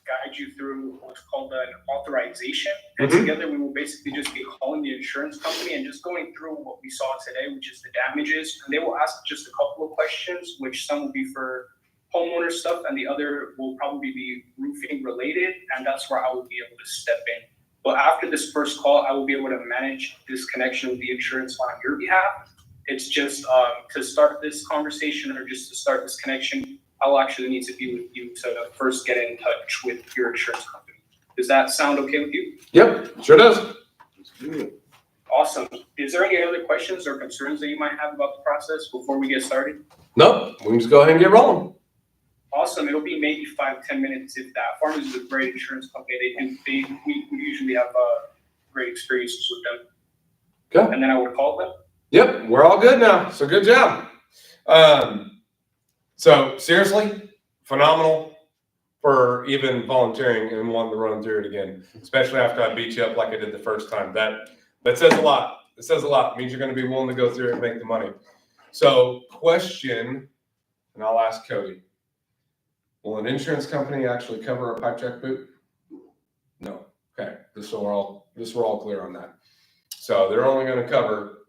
Speaker 6: guide you through what's called an authorization. And
Speaker 3: Mhm.
Speaker 6: together we will basically just be calling the insurance company and just going through what we saw today, which is the damages. And they will ask just a couple of questions, which some will be for homeowner stuff and the other will probably be roofing related. And that's where I will be able to step in. But after this first call, I will be able to manage this connection with the insurance on your behalf. It's just to start this conversation or just to start this connection, I'll actually need to be with you to first get in touch with your insurance company. Does that sound okay with you?
Speaker 3: Yep, sure does.
Speaker 2: Good.
Speaker 6: Awesome. Is there any other questions or concerns that you might have about the process before we get started?
Speaker 3: Nope, we can just go ahead and get rolling.
Speaker 6: Awesome. It'll be maybe 5-10 minutes if that. Farmers is a great insurance company. We usually have great experiences with them.
Speaker 3: Okay.
Speaker 6: And then I would call them.
Speaker 3: Yep, we're all good now. So good job. So seriously, phenomenal for even volunteering and wanting to run through it again, especially after I beat you up like I did the first time. That says a lot. It says a lot. It means you're going to be willing to go through it and make the money. So question, and I'll ask Cody. Will an insurance company actually cover a pipe jack boot? No. Okay. Just so we're all clear on that. So they're only going to cover,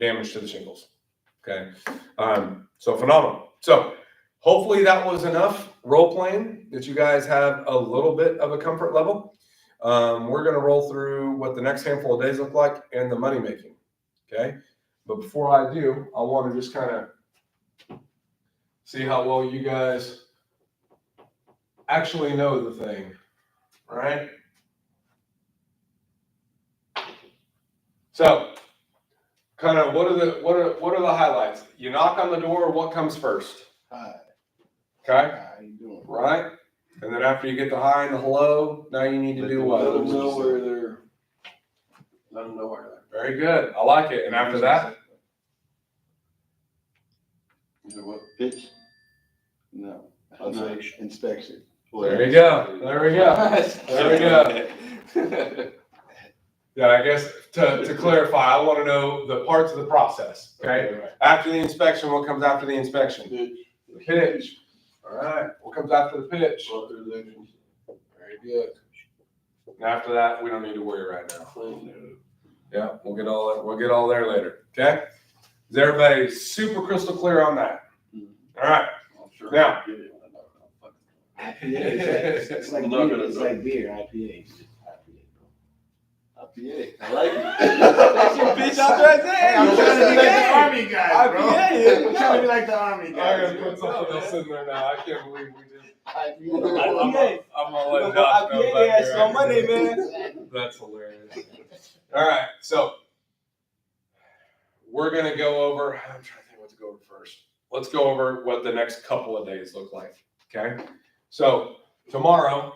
Speaker 3: damage to the shingles. Okay. So phenomenal. So hopefully that was enough role playing that you guys have a little bit of a comfort level. We're going to roll through what the next handful of days look like and the money making. Okay. But before I do, I want to just kind of see how well you guys actually know the thing, right? So, kind of what are the highlights? You knock on the door, what comes first?
Speaker 2: Hi.
Speaker 3: Okay,
Speaker 2: How you doing?
Speaker 3: right? And then after you get the hi and the hello, now you need to do what?
Speaker 2: Let them know where they're.
Speaker 3: Very good. I like it. And after that,
Speaker 4: Is it what?
Speaker 2: Pitch? No. Inspection.
Speaker 3: There you go. There we go. There we go. Yeah, I guess to clarify, I want to know the parts of the process, okay? After the inspection, what comes after the inspection? The pitch. All right, what comes after the pitch?
Speaker 4: Authorization.
Speaker 3: Very good. And after that, we don't need to worry right now. Yeah, we'll get all there later, okay? Is everybody super crystal clear on that? All right.
Speaker 4: I'm sure.
Speaker 3: Now.
Speaker 2: It's like
Speaker 4: Love
Speaker 2: beer,
Speaker 4: it.
Speaker 2: it's like beer, IPA.
Speaker 4: IPA. I like it.
Speaker 5: That's your bitch out there,
Speaker 2: Hey, I'm trying to be like the army guy, bro.
Speaker 5: IPA.
Speaker 2: I'm trying to be like the army
Speaker 3: I
Speaker 2: guy.
Speaker 3: gotta put something else in there now. I can't believe we did.
Speaker 2: IPA.
Speaker 3: I'm gonna let Josh know back there.
Speaker 5: on Monday, man.
Speaker 3: That's hilarious. All right, so we're gonna go over. I'm trying to think what to go over first. Let's go over what the next couple of days look like. Okay, so tomorrow,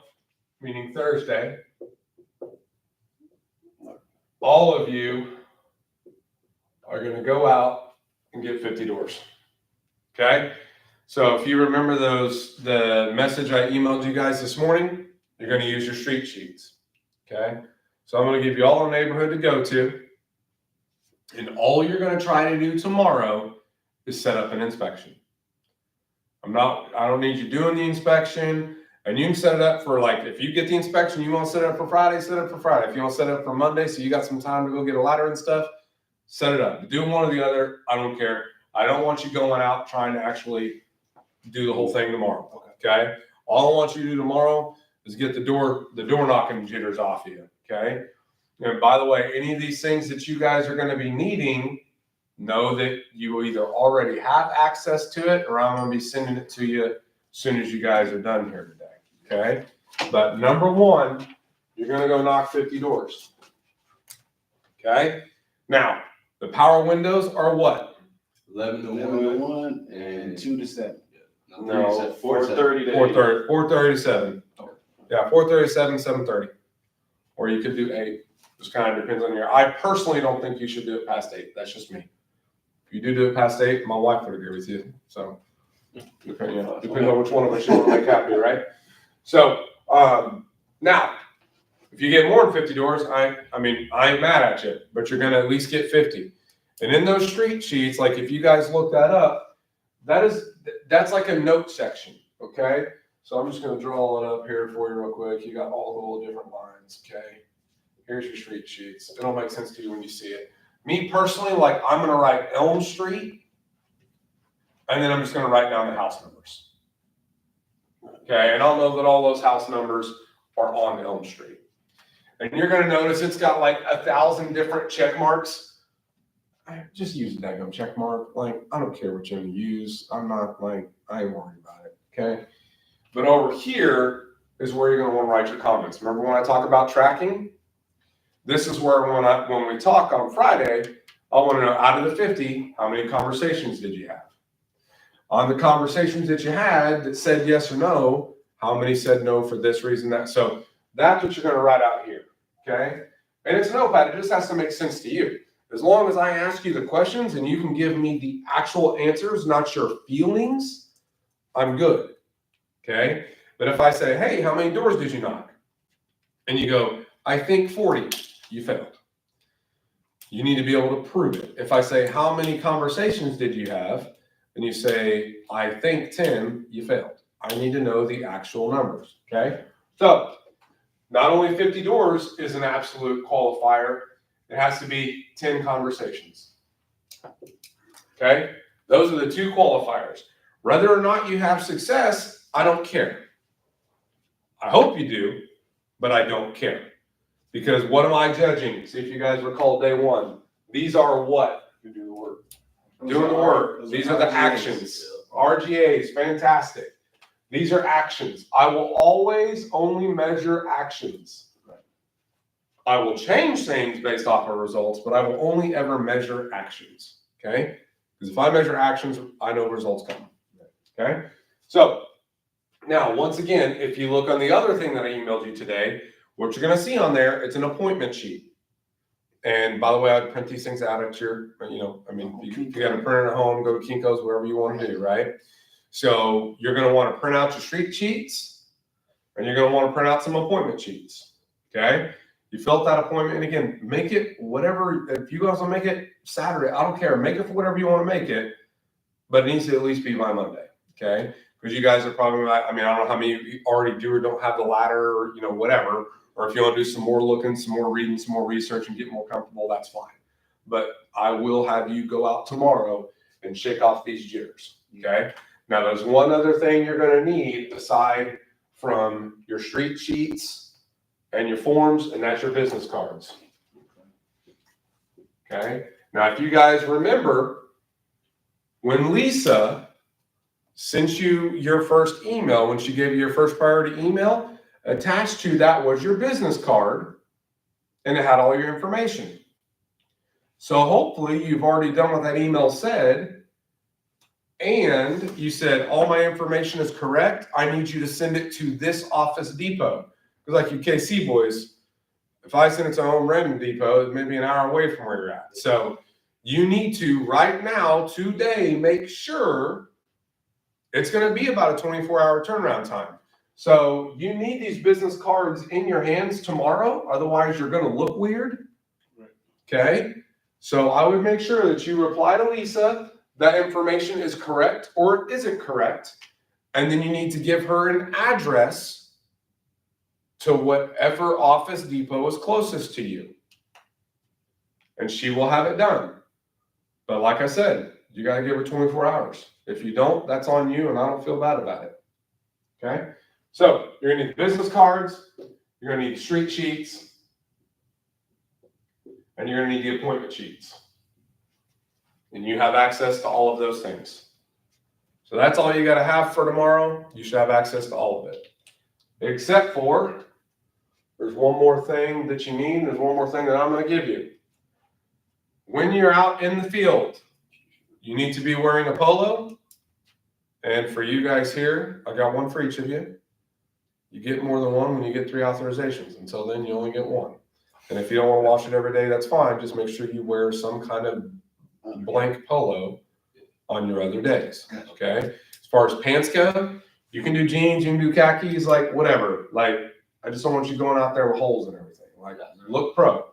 Speaker 3: meaning Thursday, all of you are gonna go out and get 50 doors. Okay, so if you remember the message I emailed you guys this morning, you're gonna use your street sheets. Okay. So I'm going to give you all a neighborhood to go to. And all you're going to try to do tomorrow is set up an inspection. I don't need you doing the inspection. And you can set it up for, like, if you get the inspection, you want to set it up for Friday, set it up for Friday. If you want to set it up for Monday, so you got some time to go get a ladder and stuff, set it up. Do one or the other. I don't care. I don't want you going out trying to actually do the whole thing tomorrow. Okay. All I want you to do tomorrow is get the door knocking jitters off of you. Okay. And by the way, any of these things that you guys are going to be needing, know that you either already have access to it or I'm going to be sending it to you as soon as you guys are done here today. Okay. But number one, you're going to go knock 50 doors. Okay. Now, the power windows are what?
Speaker 5: 11 to
Speaker 2: 11 to
Speaker 5: 1.
Speaker 2: 1 and 2 to 7.
Speaker 3: No,
Speaker 4: 4:30 to
Speaker 3: 4:30 to 7. Yeah, 4:30 to 7, 7:30. Or you could do 8. Just kind of depends on I personally don't think you should do it past 8. That's just me. If you do it past 8, my wife would agree with you. So, depending on which one of us you want to make happy, right? So, now, if you get more than 50 doors, I ain't mad at you, but you're going to at least get 50. And in those street sheets, like if you guys look that up, that's like a note section, okay? So I'm just going to draw it up here for you real quick. You got all the little different lines, okay? Here's your street sheets. It'll make sense to you when you see it. Me personally, like I'm going to write Elm Street, and then I'm just going to write down the house numbers. Okay, and I'll know that all those house numbers are on Elm Street. And you're going to notice it's got like 1,000 different check marks. Just use a daggone check mark. Like, I don't care which one you use. I ain't worried about it, okay? But over here is where you're going to want to write your comments. Remember when I talk about tracking? This is where when we talk on Friday, I want to know out of the 50, how many conversations did you have? On the conversations that you had that said yes or no, how many said no for this reason, that? So that's what you're going to write out here, okay? And it's a notepad. It just has to make sense to you. As long as I ask you the questions and you can give me the actual answers, not your feelings, I'm good, okay? But if I say, hey, how many doors did you knock? And you go, I think 40, you failed. You need to be able to prove it. If I say, how many conversations did you have? And you say, I think 10, you failed. I need to know the actual numbers, okay? So not only 50 doors is an absolute qualifier, it has to be 10 conversations, okay? Those are the two qualifiers. Whether or not you have success, I don't care. I hope you do, but I don't care. Because what am I judging? See if you guys recall day one. These are what?
Speaker 4: You do the work.
Speaker 3: Doing the work. These are the actions. RGAs, fantastic. These are actions. I will always only measure actions. I will change things based off of results, but I will only ever measure actions, okay? Because if I measure actions, I know results come, okay? So now, once again, if you look on the other thing that I emailed you today, what you're going to see on there, it's an appointment sheet. And by the way, I'd print these things out at your, you know, I mean, if you got a printer at home, go to Kinko's, wherever you want to do, right? So you're going to want to print out your street sheets, and you're going to want to print out some appointment sheets. Okay. You fill out that appointment, and again, make it whatever. If you guys will make it Saturday, I don't care. Make it for whatever you want to make it, but it needs to at least be by Monday. Okay. Because you guys are probably, I mean, I don't know how many of you already do or don't have the ladder, or, you know, whatever. Or if you want to do some more looking, some more reading, some more research, and get more comfortable, that's fine. But I will have you go out tomorrow and shake off these jitters. Okay. Now, there's one other thing you're going to need aside from your street sheets and your forms, and that's your business cards. Okay. Now, if you guys remember, when Lisa sent you your first email, when she gave you your first priority email, attached to that was your business card, and it had all your information. So hopefully you've already done what that email said, and you said, all my information is correct. I need you to send it to this Office Depot. Because like you KC boys, if I send it to Home Rent Depot, it may be an hour away from where you're at. So you need to right now, today, make sure it's going to be about a 24-hour turnaround time. So you need these business cards in your hands tomorrow, otherwise you're going to look weird. Okay? So I would make sure that you reply to Lisa, that information is correct or it isn't correct, and then you need to give her an address to whatever Office Depot is closest to you. And she will have it done. But like I said, you got to give her 24 hours. If you don't, that's on you, and I don't feel bad about it. Okay? So you're going to need business cards, you're going to need street sheets, and you're going to need the appointment sheets. And you have access to all of those things. So that's all you got to have for tomorrow. You should have access to all of it. Except for, there's one more thing that you need. There's one more thing that I'm going to give you. When you're out in the field, you need to be wearing a polo. And for you guys here, I got one for each of you. You get more than one when you get 3 authorizations. Until then, you only get one. And if you don't want to wash it every day, that's fine. Just make sure you wear some kind of blank polo on your other days. Okay? As far as pants go, you can do jeans, you can do khakis, like whatever. Like, I just don't want you going out there with holes and everything. Like, look pro.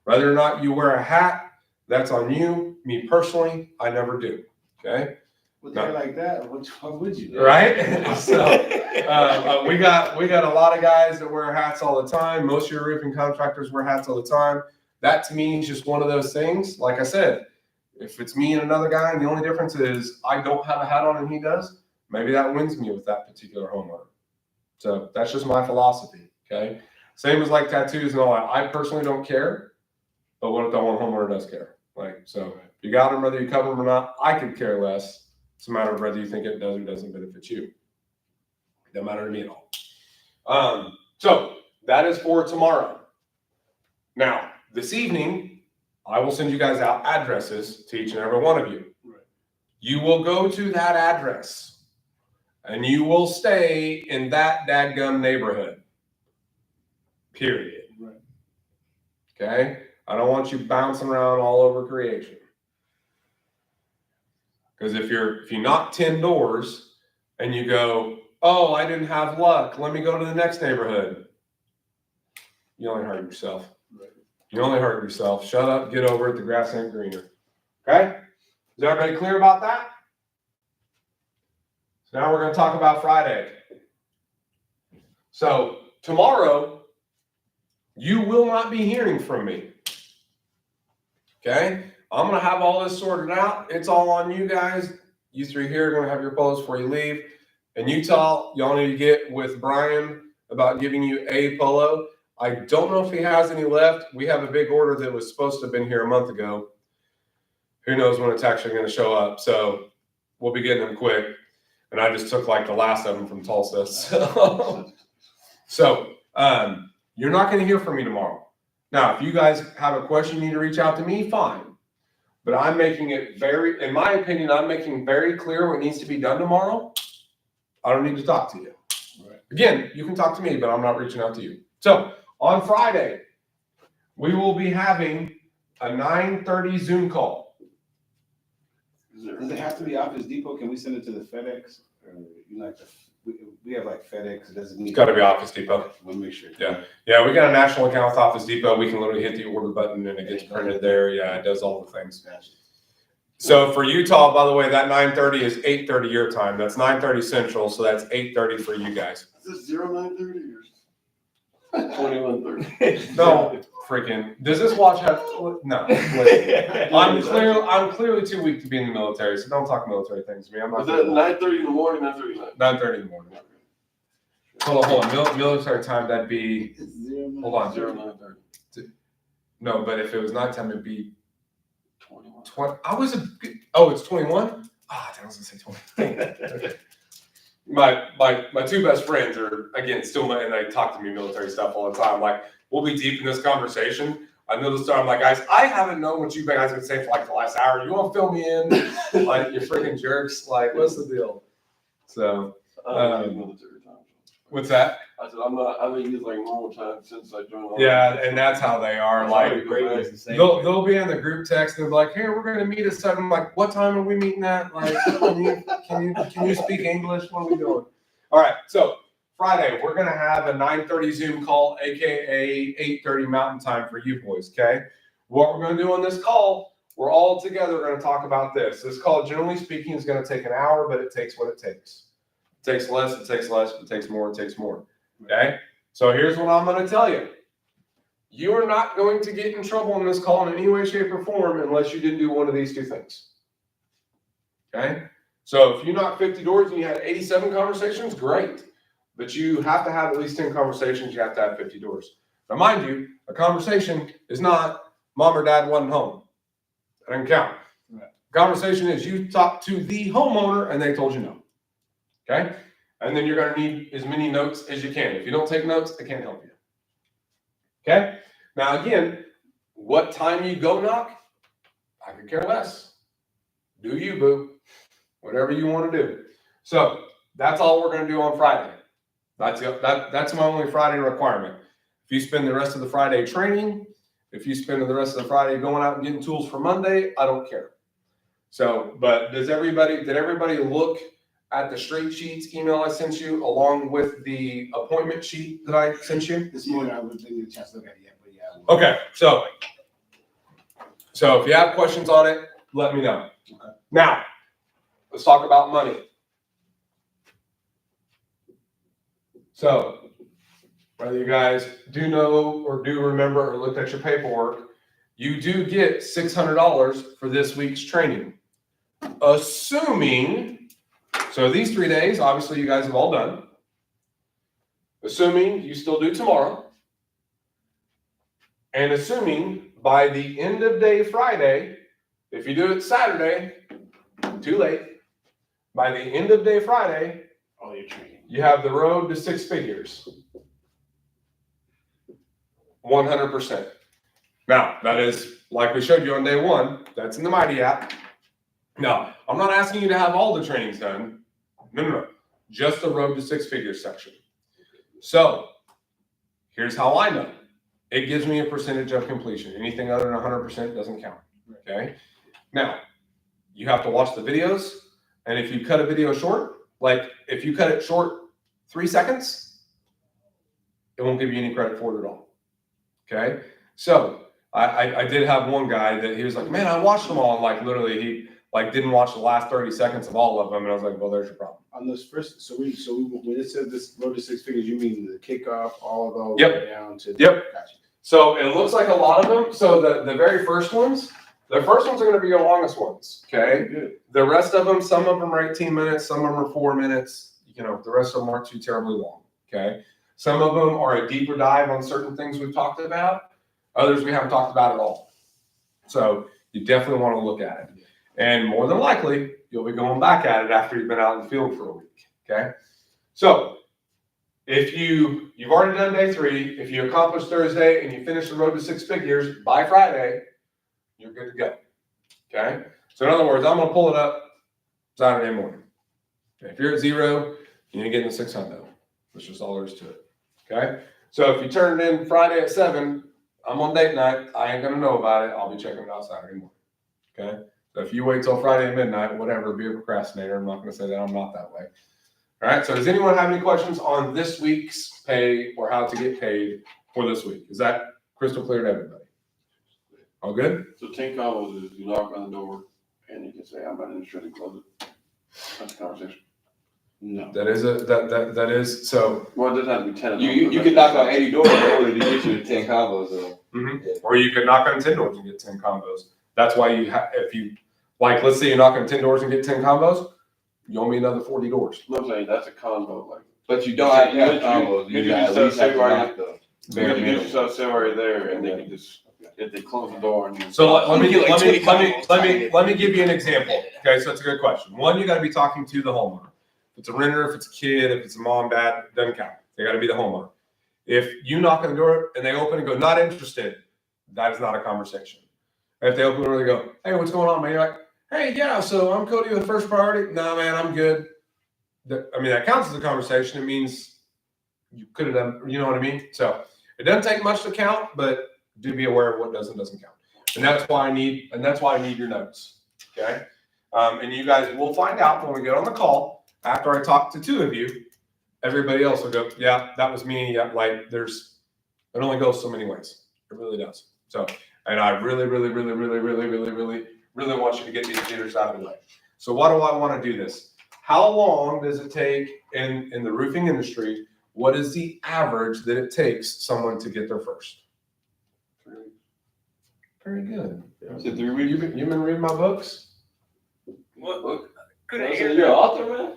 Speaker 3: Whether or not you wear a hat, that's on you. Me personally, I never do. Okay?
Speaker 2: With hair like that, what would you do?
Speaker 3: Right? So we got a lot of guys that wear hats all the time. Most of your roofing contractors wear hats all the time. That to me is just one of those things. Like I said, if it's me and another guy and the only difference is I don't have a hat on and he does, maybe that wins me with that particular homeowner. So that's just my philosophy. Okay. Same as like tattoos and all that. I personally don't care, but what if that one homeowner does care? Like, so if you got them, whether you cover them or not, I could care less. It's a matter of whether you think it does or doesn't benefit you. It doesn't matter to me at all. So that is for tomorrow. Now, this evening, I will send you guys out addresses to each and every one of you.
Speaker 2: Right.
Speaker 3: You will go to that address and you will stay in that dadgum neighborhood. Period.
Speaker 2: Right.
Speaker 3: Okay? I don't want you bouncing around all over creation. Because if you knock 10 doors and you go, oh, I didn't have luck, let me go to the next neighborhood, you only hurt yourself.
Speaker 2: Right.
Speaker 3: You only hurt yourself. Shut up, get over it, the grass ain't greener. Okay? Is everybody clear about that? So now we're going to talk about Friday. So tomorrow, you will not be hearing from me. Okay? I'm going to have all this sorted out. It's all on you guys. You three here are going to have your polos before you leave. In Utah, y'all need to get with Brian about giving you a polo. I don't know if he has any left. We have a big order that was supposed to have been here a month ago. Who knows when it's actually going to show up. So we'll be getting them quick. And I just took like the last of them from Tulsa. So you're not going to hear from me tomorrow. Now, if you guys have a question, you need to reach out to me, fine. But I'm making it in my opinion, I'm making very clear what needs to be done tomorrow. I don't need to talk to you.
Speaker 2: Right.
Speaker 3: Again, you can talk to me, but I'm not reaching out to you. So on Friday, we will be having a 9:30 Zoom call.
Speaker 2: Does it have to be Office Depot? Can we send it to the FedEx? Or, we have like FedEx, it doesn't need.
Speaker 3: It's gotta be Office Depot.
Speaker 2: We'll make sure.
Speaker 3: Yeah, we got a national account with Office Depot. We can literally hit the order button and it gets printed there. Yeah, it does all the things.
Speaker 2: Gotcha.
Speaker 3: So for Utah, by the way, that 9:30 is 8:30 your time. That's 9:30 Central, so that's 8:30 for you guys.
Speaker 4: Is this 0930 or 2130?
Speaker 3: No, freaking. Does this watch have? No. Listen, I'm clearly too weak to be in the military, so don't talk military things to me. I'm not.
Speaker 4: Was that 9:30 in the morning, 9:30 at night?
Speaker 3: 9:30 in the morning. Hold on. Military time, that'd be. Hold on.
Speaker 4: 0930.
Speaker 3: No, but if it was nighttime, it'd be
Speaker 4: 21.
Speaker 3: 20. It's 21. Ah, I was gonna say 20. My two best friends are again still, and they talk to me military stuff all the time. Like we'll be deep in this conversation. I know the start. I'm like, guys, I haven't known what you guys have been saying for like the last hour. You want to fill me in? Like you freaking jerks. Like what's the deal? So
Speaker 4: Military time.
Speaker 3: what's that?
Speaker 4: I said I've been using like normal time since I joined.
Speaker 3: Yeah, and that's how they are. Like
Speaker 5: Greatness the same.
Speaker 3: they'll be in the group text and they're like, "Hey, we're gonna meet at 7." I'm like, "What time are we meeting at? Like, can you speak English? What are we doing?" All right, so Friday we're gonna have a 9:30 Zoom call, aka 8:30 Mountain Time for you boys. Okay, what we're gonna do on this call, we're all together gonna talk about this. This call, generally speaking, is gonna take an hour, but it takes what it takes. It takes less, it takes less, it takes more, it takes more. Okay, so here's what I'm gonna tell you. You are not going to get in trouble in this call in any way, shape, or form unless you didn't do one of these two things. Okay? So if you knocked 50 doors and you had 87 conversations, great. But you have to have at least 10 conversations, you have to have 50 doors. Now mind you, a conversation is not mom or dad wasn't home. That doesn't count.
Speaker 2: Right.
Speaker 3: Conversation is you talked to the homeowner and they told you no. Okay? And then you're gonna need as many notes as you can. If you don't take notes, I can't help you. Okay? Now again, what time you go knock, I could care less. Do you, boo. Whatever you want to do. So that's all we're going to do on Friday. That's my only Friday requirement. If you spend the rest of the Friday training, if you spend the rest of the Friday going out and getting tools for Monday, I don't care. So, but did everybody look at the straight sheets email I sent you along with the appointment sheet that I sent you?
Speaker 2: This morning I didn't get a chance to look at it yet, but yeah.
Speaker 3: Okay, so if you have questions on it, let me know.
Speaker 2: Okay.
Speaker 3: Now, let's talk about money. So, whether you guys do know or do remember or looked at your paperwork, you do get $600 for this week's training. Assuming, so these 3 days, obviously you guys have all done. Assuming you still do tomorrow. And assuming by the end of day Friday, if you do it Saturday, too late. By the end of day Friday,
Speaker 2: All your training.
Speaker 3: you have the road to 6 figures. 100%. Now, that is like we showed you on day 1, that's in the Mighty app. Now, I'm not asking you to have all the trainings done. No. Just the road to 6 figures section. So, here's how I know. It gives me a percentage of completion. Anything other than 100% doesn't count. Okay? Now, you have to watch the videos. And if you cut a video short, like if you cut it short 3 seconds, it won't give you any credit for it at all. Okay? So, I did have one guy that he was like, man, I watched them all. And like literally he like didn't watch the last 30 seconds of all of them. And I was like, well, there's your problem.
Speaker 2: On those first, so when it says this road to 6 figures, you mean the kickoff, all of those
Speaker 3: Yep.
Speaker 2: down to.
Speaker 3: Yep.
Speaker 2: Gotcha.
Speaker 3: So it looks like a lot of them. So the very first ones are going to be your longest ones. Okay.
Speaker 2: Good.
Speaker 3: The rest of them, some of them are 18 minutes, some of them are 4 minutes. You know, the rest of them aren't too terribly long. Okay. Some of them are a deeper dive on certain things we've talked about. Others we haven't talked about at all. So you definitely want to look at it. And more than likely, you'll be going back at it after you've been out in the field for a week. Okay. So if you've already done day 3, if you accomplish Thursday and you finish the road to 6 figures by Friday, you're good to go. Okay. So in other words, I'm going to pull it up Saturday morning. Okay? If you're at 0, you need to get in the 600. That's just all there is to it. Okay. So if you turn it in Friday at 7, I'm on date night. I ain't gonna know about it. I'll be checking it out Saturday morning. Okay? So if you wait till Friday at midnight, whatever, be a procrastinator. I'm not gonna say that I'm not that way. All right, so does anyone have any questions on this week's pay or how to get paid for this week? Is that crystal clear to everybody? All good?
Speaker 4: So 10 combos is you knock on the door and you can say, I'm not interested in close it. That's the conversation.
Speaker 2: No.
Speaker 3: That is so.
Speaker 4: Well, it doesn't have to be 10 of them.
Speaker 5: You can knock on 80 doors in order to get you to 10 combos though.
Speaker 3: Or you could knock on 10 doors and get 10 combos. That's why you have, if you, like, let's say you knock on 10 doors and get 10 combos, you owe me another 40 doors.
Speaker 4: I'm saying that's a combo, like.
Speaker 5: But you don't have to have
Speaker 4: You-
Speaker 5: combos.
Speaker 4: you
Speaker 5: You
Speaker 4: can
Speaker 5: at
Speaker 4: just
Speaker 5: least have to
Speaker 4: say right
Speaker 5: knock the
Speaker 4: You
Speaker 5: bare
Speaker 4: can get
Speaker 5: minimum.
Speaker 4: yourself set right there and they can just, if they close the door and.
Speaker 3: So let me,
Speaker 6: You get like 20 combos.
Speaker 3: let me give you an example. Okay, so it's a good question. One, you gotta be talking to the homeowner. If it's a renter, if it's a kid, if it's a mom, dad, doesn't count. They gotta be the homeowner. If you knock on the door and they open and go, not interested, that is not a conversation. If they open the door and they go, hey, what's going on, man? You're like, hey, yeah, so I'm Cody with First Priority. Nah, man, I'm good. That counts as a conversation. It means you could have done, you know what I mean? So it doesn't take much to count, but do be aware of what doesn't count. And that's why I need your notes. Okay. And you guys will find out when we get on the call after I talk to two of you. Everybody else will go, yeah, that was me. Yeah, like it only goes so many ways. It really does. So, and I really want you to get these jitters out of the way. So why do I want to do this? How long does it take in the roofing industry? What is the average that it takes someone to get their first? Very good.
Speaker 5: Is it 3 weeks?
Speaker 3: You've been reading my books?
Speaker 1: What? Couldn't
Speaker 5: So
Speaker 1: hear
Speaker 5: you're an
Speaker 1: that.
Speaker 5: author, man?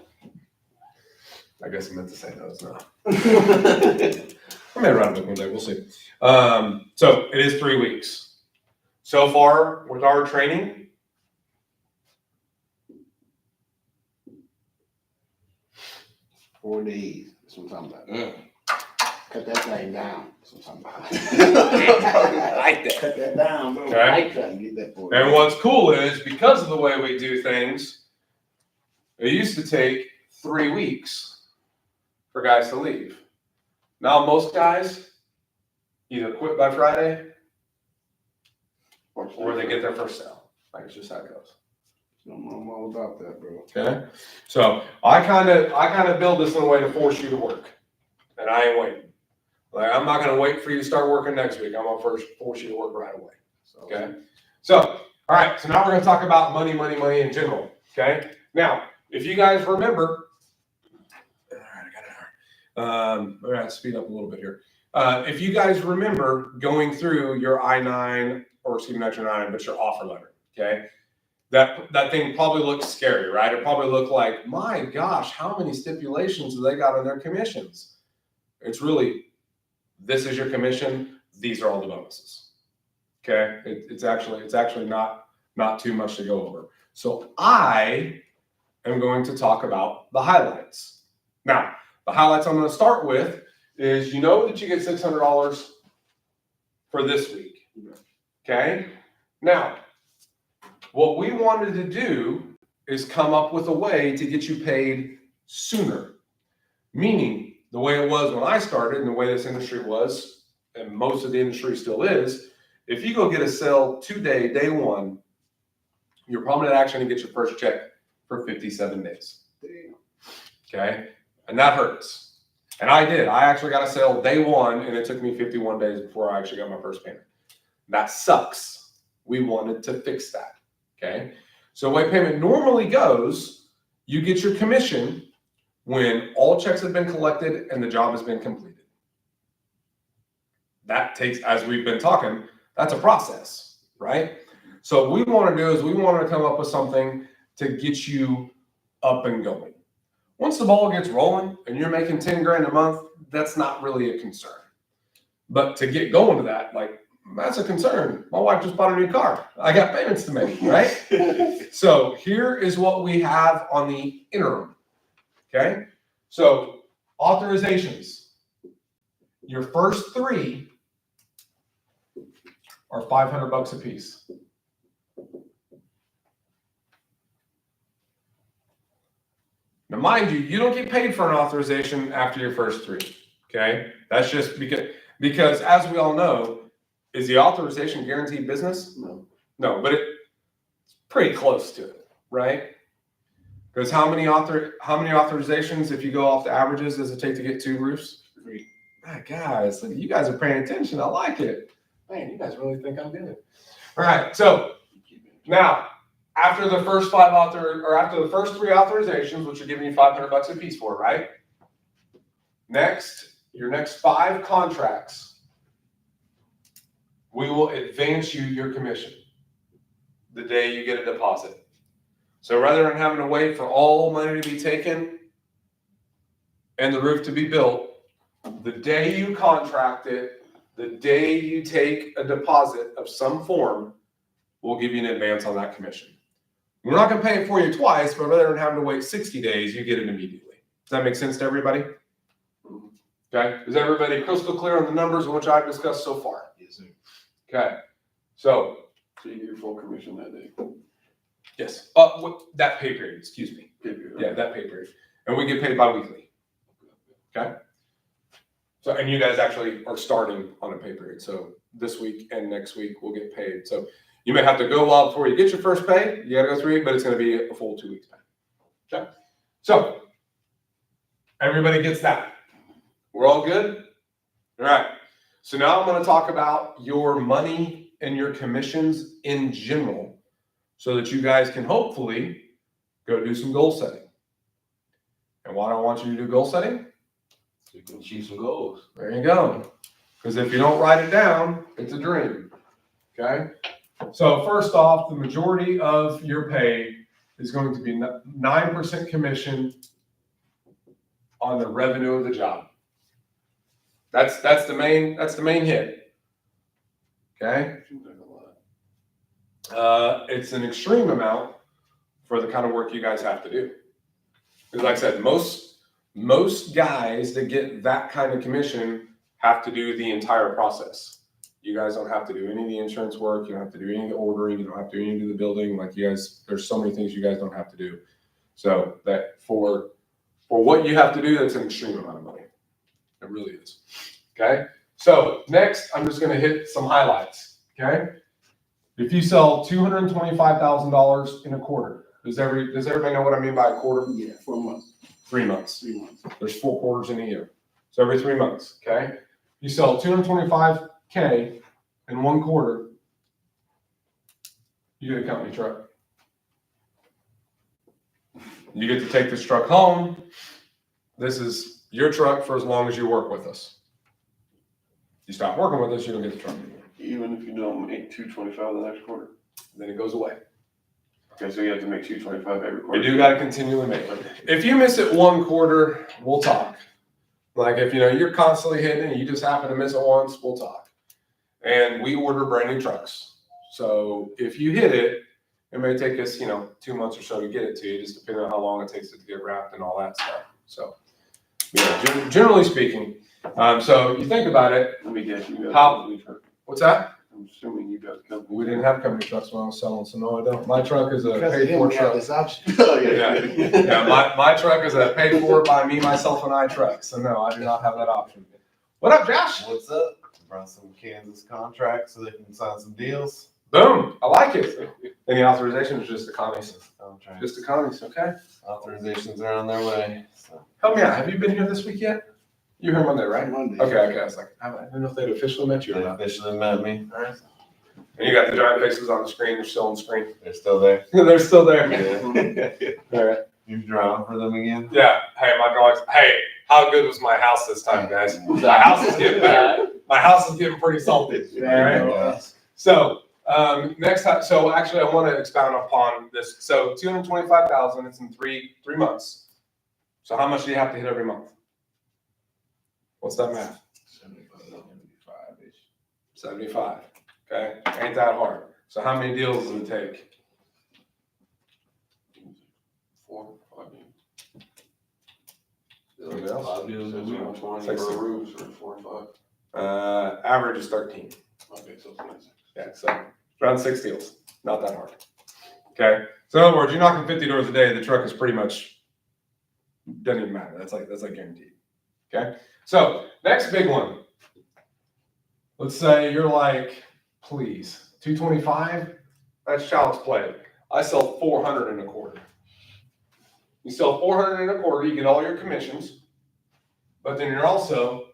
Speaker 3: I guess I meant to say no, it's not. I may write a book one day, we'll see. So it is 3 weeks. So far with our training,
Speaker 2: Four days. That's what I'm talking about.
Speaker 5: Mm.
Speaker 2: Cut that thing down. That's what I'm talking
Speaker 5: I
Speaker 2: about.
Speaker 5: like that.
Speaker 2: Cut that down, bro.
Speaker 3: Okay.
Speaker 2: I try to get that for
Speaker 3: and what's cool is because of the way we do things, it used to take 3 weeks for guys to leave. Now most guys either quit by Friday or they get their first sale. Like it's just how it goes.
Speaker 2: I'm all about that, bro.
Speaker 3: Okay, so I kind of build this in a way to force you to work, and I ain't waiting. Like I'm not gonna wait for you to start working next week. I'm gonna first force you to work right away. Okay, so all right, so now we're gonna talk about money in general. Okay, now if you guys remember, all right, I got an hour. We're gonna speed up a little bit here. If you guys remember going through your I-9 or excuse me, not your I-9, but your offer letter. Okay. That thing probably looks scary, right? It probably looked like, my gosh, how many stipulations do they got on their commissions? It's really, this is your commission. These are all the bonuses. Okay, it's actually not too much to go over. So I am going to talk about the highlights. Now, the highlights I'm going to start with is you know that you get $600 for this week. Okay, now. What we wanted to do is come up with a way to get you paid sooner. Meaning, the way it was when I started and the way this industry was, and most of the industry still is, if you go get a sale today, day one, you're probably not actually going to get your first check for 57 days. Okay? And that hurts. And I did. I actually got a sale day one, and it took me 51 days before I actually got my first payment. That sucks. We wanted to fix that. Okay, so the way payment normally goes, you get your commission when all checks have been collected and the job has been completed. That takes, as we've been talking, that's a process, right? So what we want to do is we want to come up with something to get you up and going. Once the ball gets rolling and you're making 10 grand a month, that's not really a concern. But to get going to that, like, that's a concern. My wife just bought a new car. I got payments to make, right? So here is what we have on the interim. Okay. So authorizations. Your first 3 are $500 a piece. Now, mind you, you don't get paid for an authorization after your first 3. Okay. That's just because as we all know, Is the authorization guaranteed business?
Speaker 2: No.
Speaker 3: No, but it's pretty close to it, right? Because how many authorizations, if you go off the averages, does it take to get 2 roofs? 3. Ah, guys, look, you guys are paying attention. I like it. Man, you guys really think I'm good. All right, so now after the first 3 authorizations, which are giving you $500 a piece for, right? Next, your next 5 contracts, we will advance you your commission the day you get a deposit. So rather than having to wait for all money to be taken and the roof to be built, the day you contract it, the day you take a deposit of some form, we'll give you an advance on that commission. We're not going to pay it for you twice, but rather than having to wait 60 days, you get it immediately. Does that make sense to everybody? Okay. Is everybody crystal clear on the numbers which I've discussed so far?
Speaker 2: Yes, sir.
Speaker 3: Okay. So,
Speaker 4: So you get your full commission that day.
Speaker 3: yes. That pay period, excuse me. Yeah, that pay period. And we get paid bi-weekly. Okay? So, and you guys actually are starting on a pay period. So this week and next week we'll get paid. So you may have to go a while before you get your first pay. You gotta go through it, but it's gonna be a full 2 weeks pay. Okay? So everybody gets that. We're all good? All right. So now I'm gonna talk about your money and your commissions in general so that you guys can hopefully go do some goal setting. And why do I want you to do goal setting?
Speaker 5: So you can achieve some goals.
Speaker 3: There you go. Because if you don't write it down, it's a dream. Okay? So first off, the majority of your pay is going to be 9% commission on the revenue of the job. That's the main hit. Okay?
Speaker 4: Seems like a lot.
Speaker 3: It's an extreme amount for the kind of work you guys have to do. Because like I said, most guys that get that kind of commission have to do the entire process. You guys don't have to do any of the insurance work. You don't have to do any of the ordering. You don't have to do any of the building. Like you guys, there's so many things you guys don't have to do. So that for what you have to do, that's an extreme amount of money. It really is. Okay. So next, I'm just going to hit some highlights. Okay. If you sell $225,000 in a quarter, does everybody know what I mean by a quarter?
Speaker 2: Yeah, 4 months,
Speaker 3: 3 months.
Speaker 2: 3 months.
Speaker 3: There's 4 quarters in a year. So every 3 months, okay? You sell $225K in 1 quarter, you get a company truck. You get to take this truck home. This is your truck for as long as you work with us. You stop working with us, you don't get the truck anymore.
Speaker 4: Even if you don't make 225 the next quarter.
Speaker 3: Then it goes away.
Speaker 4: Okay, so you have to make 225 every quarter.
Speaker 3: We do got to continually make it. If you miss it 1 quarter, we'll talk. Like if you're constantly hitting and you just happen to miss it once, we'll talk. And we order brand new trucks. So if you hit it, it may take us 2 months or so to get it to you, just depending on how long it takes it to get wrapped and all that stuff. So generally speaking, so you think about it.
Speaker 4: Let me guess, you got
Speaker 3: How-
Speaker 4: a company truck.
Speaker 3: What's that?
Speaker 4: I'm assuming you got a company.
Speaker 3: We didn't have company trucks when I was selling, so no, I don't. My truck is a
Speaker 2: Because of
Speaker 3: paid
Speaker 2: him,
Speaker 3: for
Speaker 2: we have
Speaker 3: truck.
Speaker 2: this option.
Speaker 4: Oh,
Speaker 3: Yeah, my truck is a paid for by me, myself, and I truck. So no, I do not have that option. What up, Josh?
Speaker 7: What's up? Brought some Kansas contracts so they can sign some deals.
Speaker 3: Boom, I like it. Any authorizations, just economies?
Speaker 7: Contracts.
Speaker 3: Just economies, okay.
Speaker 7: Authorizations are on their way. So.
Speaker 3: Help me out. Have you been here this week yet? You're here Monday, right?
Speaker 2: Monday.
Speaker 3: Okay. I was like, I didn't know if they'd officially met you
Speaker 7: They
Speaker 3: or not.
Speaker 7: officially met me.
Speaker 3: All right. And you got the giant faces on the screen. They're still on the screen.
Speaker 7: They're still there.
Speaker 3: They're still there.
Speaker 7: Yeah.
Speaker 3: All right.
Speaker 7: You're drawing for them again?
Speaker 3: Yeah. Hey, my drawings. Hey, how good was my house this time, guys? My house is getting better. My house is getting pretty salty. All right.
Speaker 7: Yeah.
Speaker 3: So next time, so actually, I want to expound upon this. So 225,000. It's in three months. So how much do you have to hit every month? What's that math?
Speaker 2: 75-ish.
Speaker 3: 75. Okay, ain't that hard. So how many deals does it take?
Speaker 4: 4, 5 deals.
Speaker 3: Anybody else?
Speaker 4: 5 deals, so we have 20
Speaker 3: Six.
Speaker 4: for roofs or 4 or 5.
Speaker 3: Average is 13.
Speaker 4: Okay, so it's nice.
Speaker 3: Yeah, so around 6 deals. Not that hard. Okay, so in other words, you're knocking 50 doors a day. The truck is pretty much doesn't even matter. That's like guaranteed. Okay, so next big one. Let's say you're like please. 225, that's child's play. I sell 400 and a quarter. You sell 400 and a quarter, you get all your commissions, but then you're also,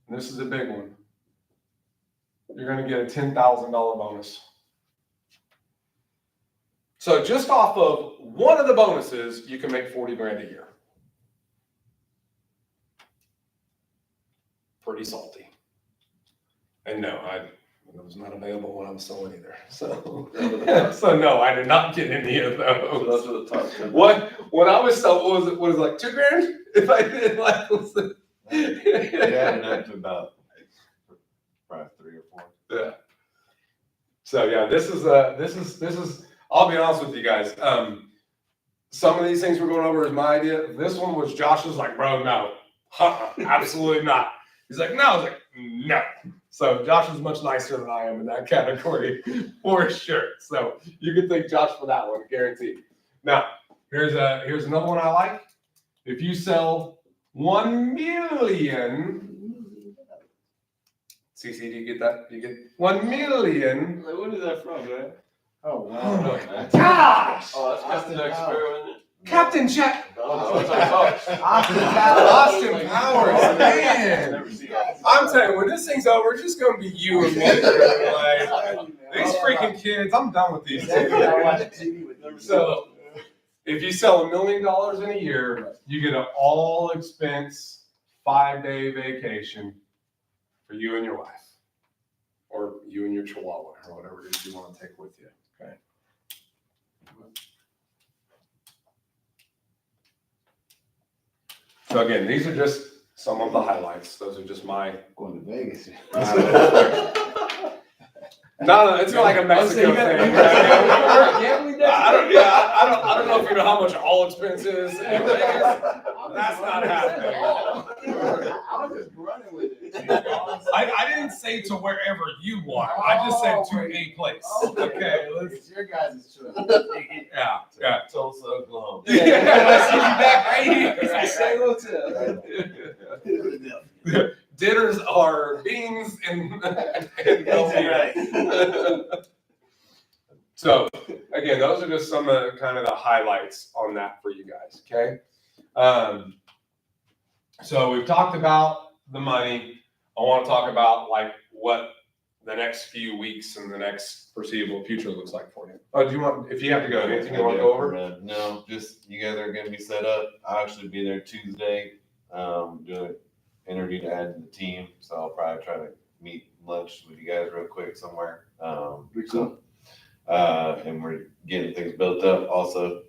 Speaker 3: and this is a big one, you're gonna get a $10,000 bonus. So just off of one of the bonuses, you can make 40 grand a year. Pretty salty. And no, it was not available when I was selling either. So, so no, I did not get any of
Speaker 4: So that's
Speaker 3: those.
Speaker 4: what the top 10.
Speaker 3: What when I was selling, what was it? What was it, like 2 grand? If I did like, was it?
Speaker 7: It added up to about probably 3 or 4.
Speaker 3: Yeah. So yeah, this is. I'll be honest with you guys. Some of these things we're going over is my idea. This one was Josh's. Like, bro, no, absolutely not. He's like, no. I was like, no. So Josh is much nicer than I am in that category for sure. So you can thank Josh for that one, guaranteed. Now, here's another one I like. If you sell 1 million, CC, do you get that? You get 1 million.
Speaker 4: Like, what is that from, man?
Speaker 2: Oh,
Speaker 3: Oh
Speaker 2: wow.
Speaker 3: my gosh!
Speaker 4: Oh, that's Captain Experiment.
Speaker 3: Captain Jack.
Speaker 2: Austin
Speaker 3: Austin Powers, man. I'm telling you, when this thing's over, it's just gonna be you and me. Like, these freaking kids, I'm done with these kids. So, if you sell $1 million in a year, you get an all expense 5-day vacation for you and your wife, or you and your chihuahua, or whatever it is you want to take with you. Okay. So again, these are just some of the highlights. Those are just my.
Speaker 2: Going to Vegas.
Speaker 3: No, it's like a Mexico thing. I don't know if you know how much all expense is in Vegas. That's not happening.
Speaker 2: I was just running with it.
Speaker 3: I didn't say to wherever you want. I just said to a place. Okay, let's.
Speaker 2: It's your guys' choice.
Speaker 3: Yeah.
Speaker 4: Tulsa, Oklahoma.
Speaker 3: Let's get you back right here. Dinners are beans and So again, those are just some of kind of the highlights on that for you guys. Okay. So we've talked about the money. I want to talk about like what the next few weeks and the next foreseeable future looks like for you. Oh, do you want, if you have to go, anything you want to go over?
Speaker 7: No, just you guys are gonna be set up. I'll actually be there Tuesday, doing an interview to add to the team. So I'll probably try to meet lunch with you guys real quick somewhere. And we're getting things built up. Also,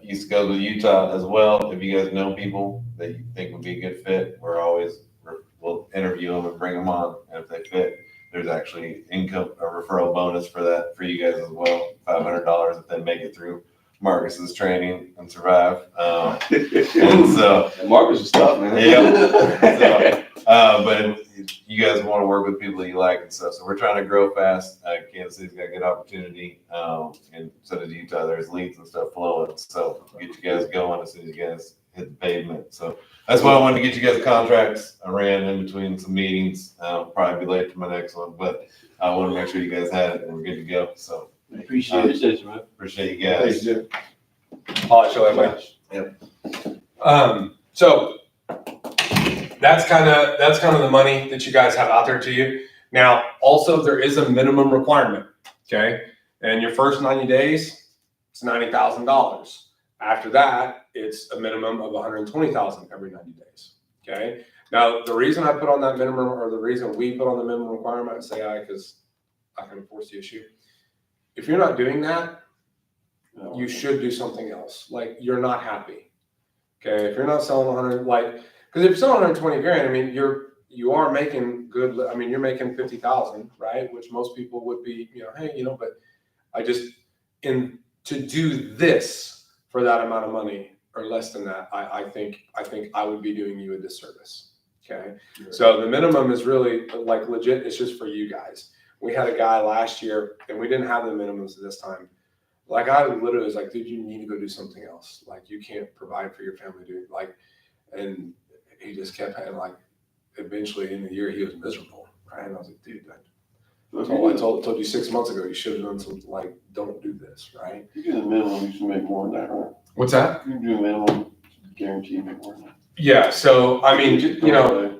Speaker 7: East goes with Utah as well. If you guys know people that you think would be a good fit, we'll interview them and bring them on. And if they fit, there's actually a referral bonus for that for you guys as well. $500 if they make it through Marcus's training and survive. And so
Speaker 4: Marcus is tough, man.
Speaker 7: yeah. But if you guys want to work with people that you like and stuff, so we're trying to grow fast. Kansas City's got a good opportunity, and so does Utah. There's leads and stuff flowing, so get you guys going as soon as you guys hit the pavement. So that's why I wanted to get you guys contracts. I ran in between some meetings. I'll probably be late for my next one, but I want to make sure you guys had it and we're good to go. So
Speaker 2: Appreciate it.
Speaker 4: man.
Speaker 7: appreciate you guys.
Speaker 3: I'll show everybody. So that's kind of the money that you guys have out there to you. Now, also there is a minimum requirement, okay? And your first 90 days, it's $90,000. After that, it's a minimum of $120,000 every 90 days, okay? Now, the reason I put on that minimum, or the reason we put on the minimum requirement, because I can enforce the issue. If you're not doing that, you should do something else. Like, you're not happy. Okay, if you're not selling 100, like, because if you're selling 120 grand, I mean, you are making good. I mean, you're making 50,000, right? Which most people would be, hey, but I just to do this for that amount of money or less than that, I think I would be doing you a disservice. Okay, so the minimum is really like legit. It's just for you guys. We had a guy last year, and we didn't have the minimums this time. Like, I literally was like, dude, you need to go do something else. Like, you can't provide for your family, dude. Like, and he just kept having, like, eventually in the year, he was miserable, right? And I was like, dude, told you 6 months ago, you should have done something like, don't do this, right?
Speaker 4: You do the minimum, you should make more than that, right?
Speaker 3: What's that?
Speaker 4: You do the minimum, guarantee you make more than that.
Speaker 3: Yeah, so, I mean, you know,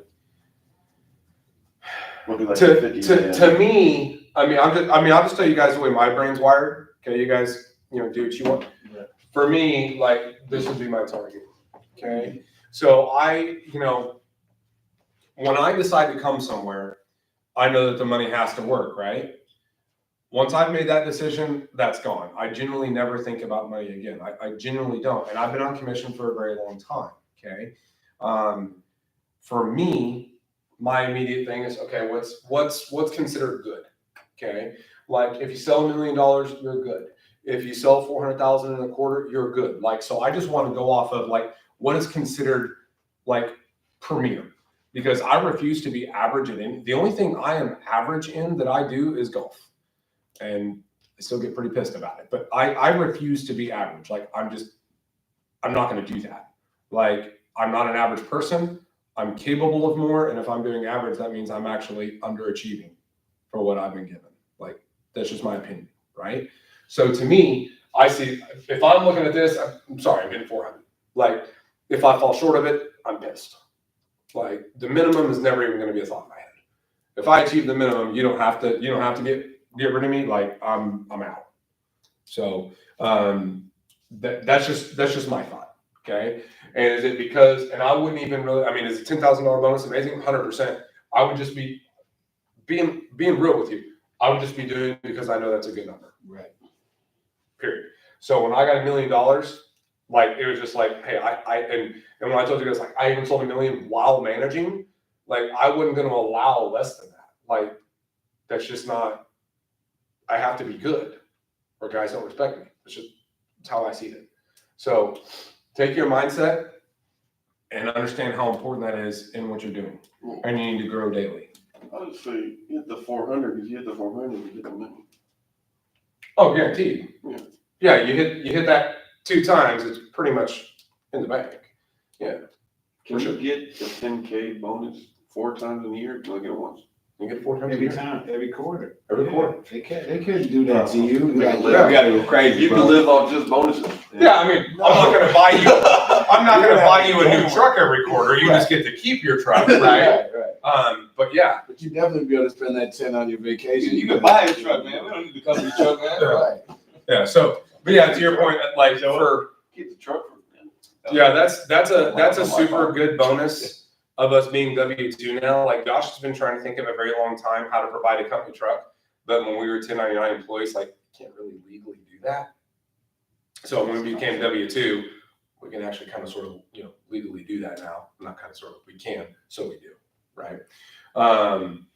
Speaker 4: Maybe like 50 grand.
Speaker 3: to me, I'll just tell you guys the way my brain's wired. Okay, you guys, do what you want.
Speaker 2: Right.
Speaker 3: For me, like, this would be my target. Okay, so when I decide to come somewhere, I know that the money has to work, right? Once I've made that decision, that's gone. I genuinely never think about money again. I genuinely don't, and I've been on commission for a very long time. Okay, for me, my immediate thing is, okay, what's considered good? Okay, like if you sell $1 million, you're good. If you sell 400,000 in a quarter, you're good. Like, so I just want to go off of like what is considered like premier, because I refuse to be average in any. The only thing I am average in that I do is golf, and I still get pretty pissed about it. But I refuse to be average. Like I'm not going to do that. Like I'm not an average person. I'm capable of more, and if I'm doing average, that means I'm actually underachieving for what I've been given. Like, that's just my opinion, right? So to me, I see, if I'm looking at this, I'm sorry, I'm getting 400. Like, if I fall short of it, I'm pissed. Like, the minimum is never even going to be a thought in my head. If I achieve the minimum, you don't have to get rid of me. Like, I'm out. So that's just my thought. Okay. And is it because, and I wouldn't even really, is a $10,000 bonus amazing? 100%. I would just be being real with you. I would just be doing it because I know that's a good number.
Speaker 2: Right.
Speaker 3: Period. So when I got $1 million, like, it was just like, hey, and when I told you guys, like, I even sold $1 million while managing, like, I wasn't going to allow less than that. Like, that's just not, I have to be good or guys don't respect me. It's how I see it. So take your mindset and understand how important that is in what you're doing. And you need to grow daily.
Speaker 4: I would say hit the 400, because you hit the 400, you get the money.
Speaker 3: Oh, guaranteed.
Speaker 4: Yeah.
Speaker 3: Yeah, you hit that 2 times, it's pretty much in the bank. Yeah.
Speaker 4: Can
Speaker 3: For
Speaker 4: you
Speaker 3: sure.
Speaker 4: get the 10K bonus 4 times in a year? Can I get it once?
Speaker 3: You get 4 times a
Speaker 2: Every
Speaker 3: year.
Speaker 2: time, every quarter.
Speaker 3: Every quarter.
Speaker 2: They couldn't do that to you.
Speaker 4: We
Speaker 2: Like,
Speaker 4: can
Speaker 5: We
Speaker 4: live.
Speaker 5: gotta go crazy,
Speaker 4: You can
Speaker 5: bro.
Speaker 4: live off just bonuses.
Speaker 3: Yeah, I'm not gonna buy you. I'm not gonna buy you a new truck every quarter. You just get to keep your truck, right?
Speaker 2: Right.
Speaker 3: But yeah,
Speaker 2: But you definitely be able to spend that 10 on your vacation.
Speaker 5: You can buy a truck, man. We don't need the company truck, man.
Speaker 3: Yeah.
Speaker 2: Right.
Speaker 3: yeah. So, but yeah, to your point, like
Speaker 4: Keep the truck for
Speaker 3: that's a super good bonus of us being W-2 now. Like Josh has been trying to think of a very long time how to provide a company truck, but when we were 1099 employees, like can't really legally do that. So when we became W-2, we can actually kind of sort of, legally do that now. Not kind of sort of, we can, so we do, right?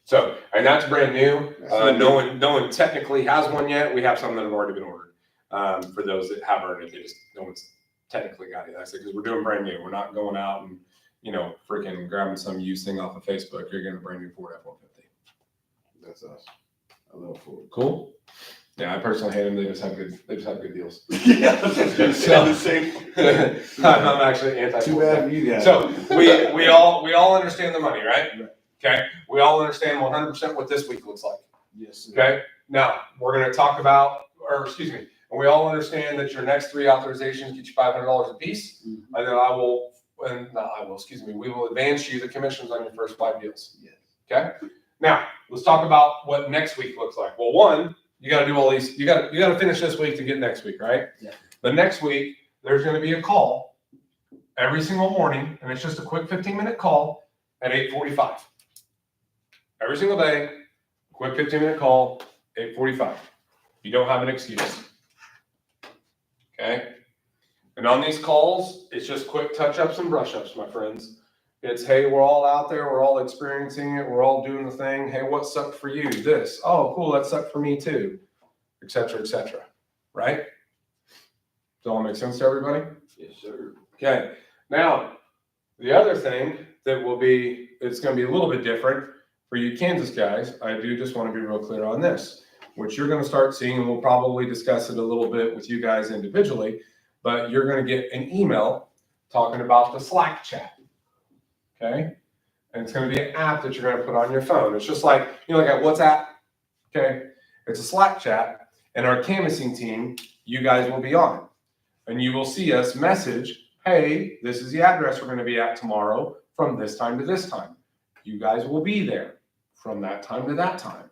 Speaker 3: So, and that's brand new. No one technically has one yet. We have some that have already been ordered. For those that have earned it, no one's technically got it. I said, because we're doing brand new. We're not going out and, freaking grabbing some used thing off of Facebook. You're getting a brand new Ford F-150.
Speaker 2: That's us. I love Ford.
Speaker 3: Cool. Yeah, I personally hate them. They just have good deals.
Speaker 4: Yeah, I was just gonna say the same.
Speaker 3: I'm actually anti.
Speaker 2: Too bad for you guys.
Speaker 3: So we all understand the money, right? Okay. We all understand 100% what this week looks like.
Speaker 2: Yes. Sir.
Speaker 3: Okay. Now we're going to talk about, and we all understand that your next 3 authorizations get you $500 a piece, and then we will advance you the commissions on your first 5 deals.
Speaker 2: Yes.
Speaker 3: Okay. Now let's talk about what next week looks like. Well, one, you got to do all these. You got to finish this week to get next week, right?
Speaker 2: Yeah.
Speaker 3: The next week there's going to be a call every single morning, and it's just a quick 15-minute call at 8:45. Every single day, quick 15-minute call, 8:45. You don't have an excuse. Okay? And on these calls, it's just quick touch-ups and brush-ups, my friends. It's, hey, we're all out there. We're all experiencing it. We're all doing the thing. Hey, what sucked for you? This. Oh, cool. That sucked for me too. Et cetera, et cetera. Right? Does that all make sense to everybody?
Speaker 4: Yes, sir.
Speaker 3: Okay. Now, the other thing that it's going to be a little bit different for you Kansas guys. I do just want to be real clear on this, which you're going to start seeing, and we'll probably discuss it a little bit with you guys individually, but you're going to get an email talking about the Slack chat. Okay. And it's going to be an app that you're going to put on your phone. It's just like, like at WhatsApp. Okay, it's a Slack chat, and our canvassing team, you guys will be on, and you will see us message, hey, this is the address we're going to be at tomorrow from this time to this time. You guys will be there from that time to that time.